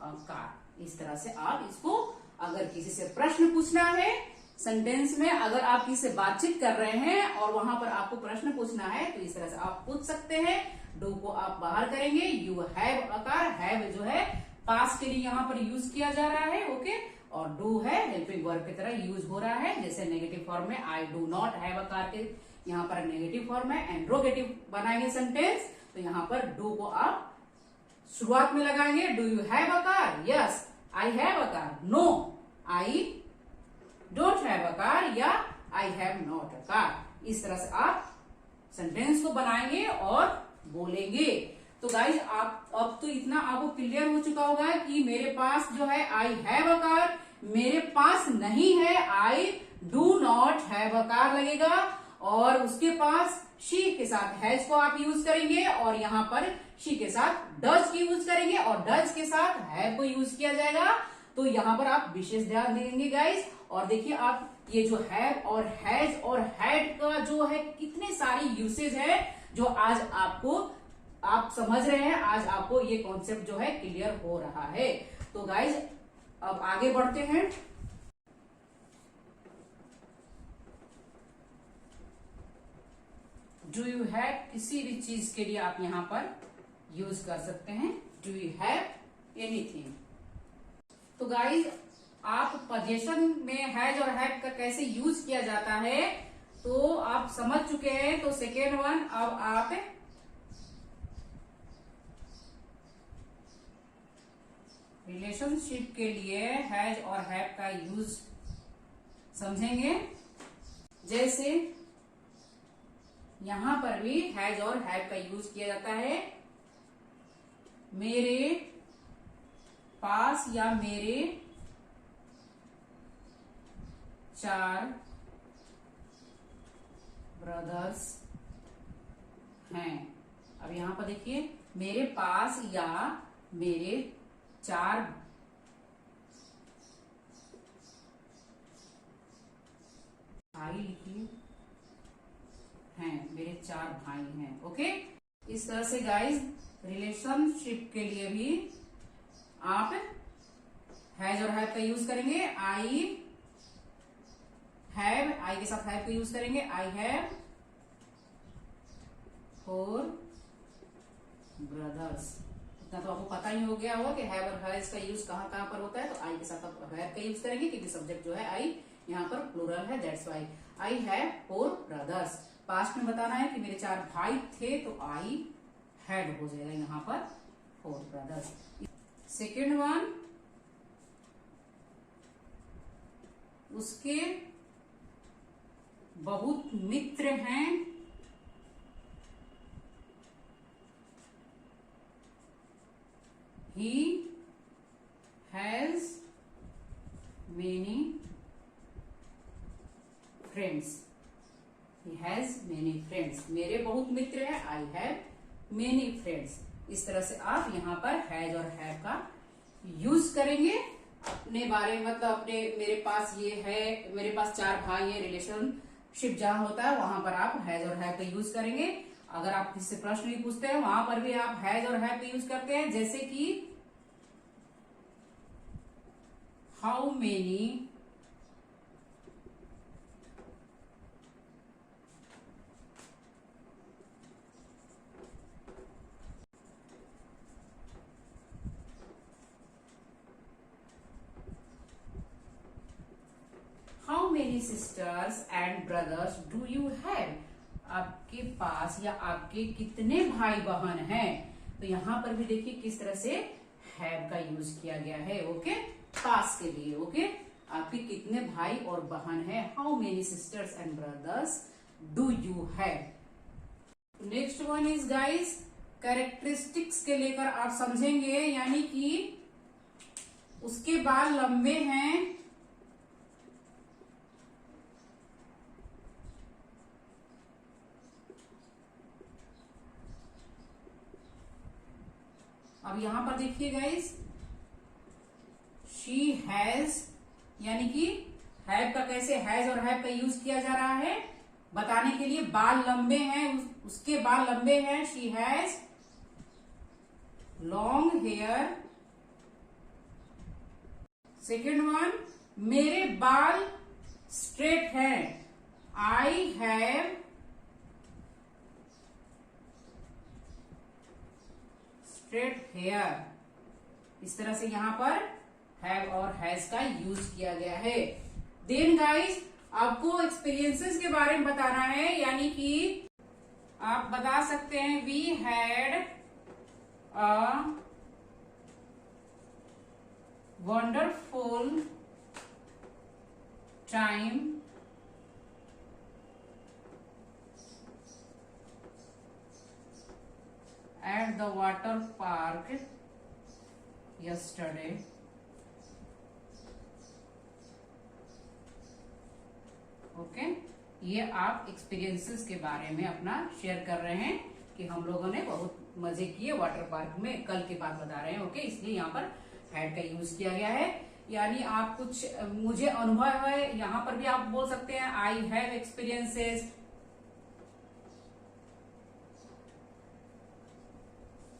A: अ कार। इस तरह से आप इसको, अगर किसी से प्रश्न पूछना है सेंटेंस में, अगर आप किसी से बातचीत कर रहे हैं और वहां पर आपको प्रश्न पूछना है तो इस तरह से आप पूछ सकते हैं। डू को आप बाहर करेंगे, you have a car, have जो है पास्ट के लिए यहाँ पर यूज किया जा रहा है। ओके, और डू है हेल्पिंग वर्ब की तरह यूज हो रहा है। जैसे नेगेटिव फॉर्म में I do not have a car के यहाँ पर नेगेटिव फॉर्म है, इंट्रोगेटिव बनाएंगे सेंटेंस, तो यहाँ पर डू को आप शुरुआत में लगाएंगे। Do you have a car? Yes I have a car. No I don't have a car या I have not a car. इस तरह से आप सेंटेंस को बनाएंगे और बोलेंगे। तो गाइज आप अब तो इतना आपको क्लियर हो चुका होगा कि मेरे पास जो है आई हैव अ कार, मेरे पास नहीं है आई do not have a car लगेगा, और उसके पास शी के साथ हैज को आप यूज करेंगे और यहाँ पर शी के साथ डज की यूज करेंगे और डज के साथ हैव को यूज किया जाएगा। तो यहाँ पर आप विशेष ध्यान देंगे गाइज। और देखिए आप ये जो हैव और हैज और हैड का जो है कितने सारी यूसेज है जो आज आपको आप समझ रहे हैं, आज आपको ये कॉन्सेप्ट जो है क्लियर हो रहा है। तो गाइज अब आगे बढ़ते हैं। डू यू हैव किसी भी चीज के लिए आप यहां पर यूज कर सकते हैं। Do you have anything. तो गाइज आप पोजीशन में हैज और हैव का कैसे यूज किया जाता है तो आप समझ चुके हैं। तो सेकेंड वन, अब आप रिलेशनशिप के लिए हैज और हैव का यूज समझेंगे। जैसे यहां पर भी हैज और हैव का यूज किया जाता है। मेरे पास या मेरे 4 ब्रदर्स हैं। अब यहां पर देखिए मेरे पास या मेरे 4 भाई लिखिए हैं, मेरे 4 भाई हैं। ओके, इस तरह से गाइज रिलेशनशिप के लिए भी आप हैज और हैव का यूज करेंगे। आई हैव, आई के साथ हैव का यूज करेंगे। I have 4 brothers. इतना तो आपको पता ही हो गया होगा कि हैव और हैज का यूज कहाँ कहाँ पर होता है। तो आई के साथ आप हैव का यूज करेंगे क्योंकि सब्जेक्ट जो है आई यहाँ पर प्लूरल है, that's why. I have 4 brothers. Past में बताना है कि मेरे 4 भाई थे तो आई हैड हो जाएगा यहाँ पर 4 ब्रदर्स। सेकेंड वन, उसके बहुत मित्र हैं। He has many friends. He has many friends. मेरे बहुत मित्र हैं। I have many friends. इस तरह से आप यहाँ पर हैज और हैव का यूज करेंगे अपने बारे में। मतलब अपने मेरे पास ये है, मेरे पास 4 भाई है, रिलेशनशिप जहां होता है वहां पर आप हैज और हैव का यूज करेंगे। अगर आप किसी से प्रश्न भी पूछते हैं वहां पर भी आप हैज और हैव का यूज करते हैं। जैसे कि how many how many sisters and brothers do you have. आपके पास या आपके कितने भाई बहन हैं। तो यहाँ पर भी देखिए किस तरह से हैव का यूज किया गया है। ओके, पास के लिए। ओके, आपके कितने भाई और बहन हैं। How many sisters and brothers do you have. Next one is guys characteristics के लेकर आप समझेंगे, यानी कि उसके बाल लंबे हैं। अब यहां पर देखिए गाइस, शी हैज, यानी कि हैव का कैसे हैज और हैव का यूज किया जा रहा है बताने के लिए। बाल लंबे हैं, उसके बाल लंबे हैं। She has long hair. Second one, मेरे बाल स्ट्रेट हैं। I have straight hair. इस तरह से यहां पर हैव और हैज का यूज किया गया है। देन गाइस आपको एक्सपीरियंसेस के बारे में बताना है, यानी कि आप बता सकते हैं we had a wonderful time at the water park yesterday। Okay, ये आप एक्सपीरियंसेस के बारे में अपना शेयर कर रहे हैं कि हम लोगों ने बहुत मजे किए वाटर पार्क में, कल की बात बता रहे हैं। ओके, इसलिए यहाँ पर हैड का यूज किया गया है। यानी आप कुछ मुझे अनुभव है, यहाँ पर भी आप बोल सकते हैं आई हैव एक्सपीरियंसेस।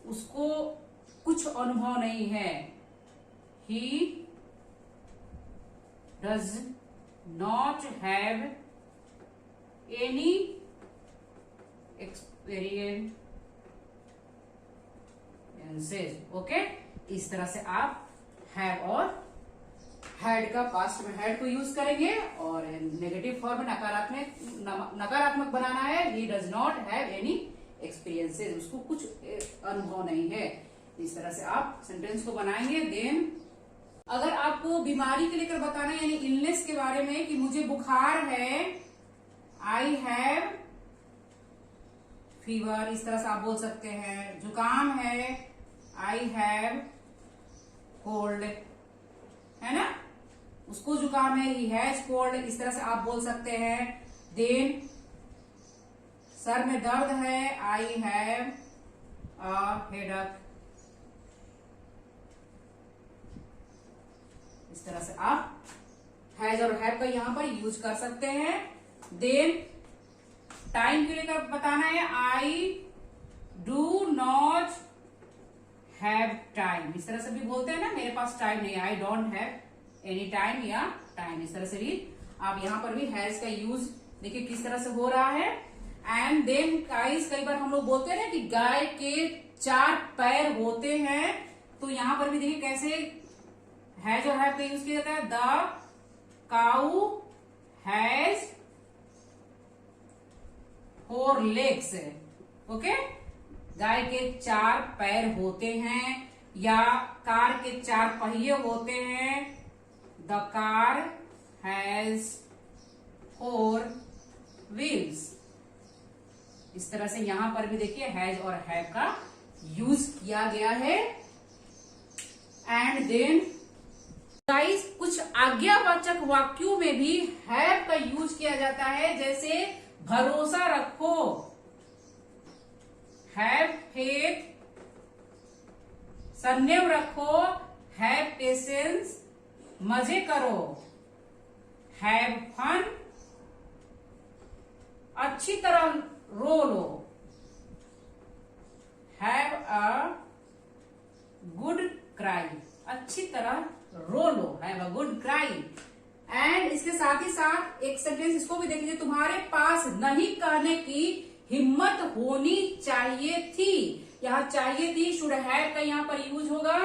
A: उसको कुछ अनुभव नहीं है, he does not have any experiences. Okay, इस तरह से आप हैव और हैड का पास्ट में हैड को यूज करेंगे, और नेगेटिव फॉर्म में नकारात्मक बनाना है, he does not have any experiences, उसको कुछ अनुभव नहीं है। इस तरह से आप सेंटेंस को बनाएंगे। देन अगर आपको बीमारी के लेकर बताना है, यानी इलनेस के बारे में, कि मुझे बुखार है, आई हैव फीवर, इस तरह से आप बोल सकते हैं। जुकाम है, आई हैव कोल्ड, है ना, उसको जुकाम है, ही हैज कोल्ड, इस तरह से आप बोल सकते हैं। देन सर में दर्द है, आई हैव अ हेडेक, इस तरह से आप हैज और हैव का यहां पर यूज कर सकते हैं। देन टाइम के लेकर बताना है, आई डू नॉट हैव टाइम, इस तरह से भी बोलते हैं ना, मेरे पास टाइम नहीं है, आई डोंट हैव एनी टाइम, या टाइम, इस तरह से भी आप यहां पर भी हैज का यूज देखिए किस तरह से हो रहा है। एंड देन गाइस कई बार हम लोग बोलते हैं ना कि गाय के 4 पैर होते हैं, तो यहां पर भी देखिए कैसे हैज और हैव का यूज किया जाता है। The cow has 4 legs। Okay, गाय के 4 पैर होते हैं, या कार के 4 पहिए होते हैं। The car has 4 wheels। इस तरह से यहां पर भी देखिए हैज और हैव का यूज किया गया है। एंड देन गाइस कुछ आज्ञावाचक वाक्यों में भी हैव का यूज किया जाता है, जैसे भरोसा रखो, हैव फेथ, संयम रखो, हैव पेशेंस, मजे करो, हैव फन, अच्छी तरह रो लो, हैव अ गुड क्राई, अच्छी तरह रो लो, have a good cry. And इसके साथ ही साथ एक सेंटेंस इसको भी देख लीजिए, तुम्हारे पास नहीं कहने की हिम्मत होनी चाहिए थी। यहां चाहिए थी, शुड हैव का यहां पर यूज होगा,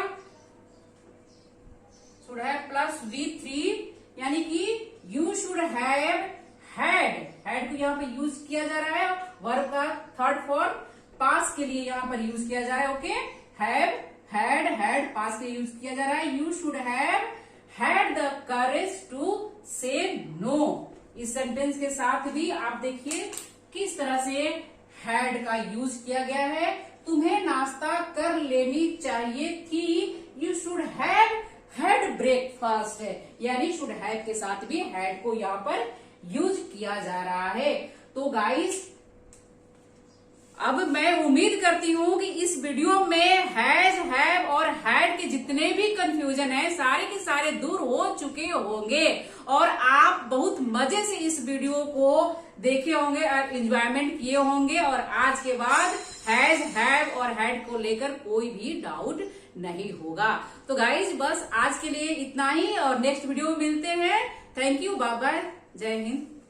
A: शुड हैव प्लस V3, यानी कि you should have had, had को यहाँ पे यूज किया जा रहा है, वर्ब का थर्ड फॉर्म पास के लिए यहाँ पर यूज किया जा रहा है। ओके, हैव, हैड, हैड पास के लिए यूज किया जा रहा है। You should have had the courage to say no. इस सेंटेंस के साथ भी आप देखिए किस तरह से हैड का यूज किया गया है। तुम्हें नाश्ता कर लेनी चाहिए थी, you should have had breakfast, यानी शुड हैव के साथ भी हैड को यहाँ पर यूज किया जा रहा है। तो गाइस अब मैं उम्मीद करती हूं कि इस वीडियो में हैज, हैव और हैड के जितने भी कंफ्यूजन है सारे के सारे दूर हो चुके होंगे, और आप बहुत मजे से इस वीडियो को देखे होंगे और एंजॉयमेंट किए होंगे, और आज के बाद हैज, हैव और हैड को लेकर कोई भी डाउट नहीं होगा। तो गाइज बस आज के लिए इतना ही, और नेक्स्ट वीडियो में मिलते हैं। थैंक यू, बाय बाय, जय हिंद।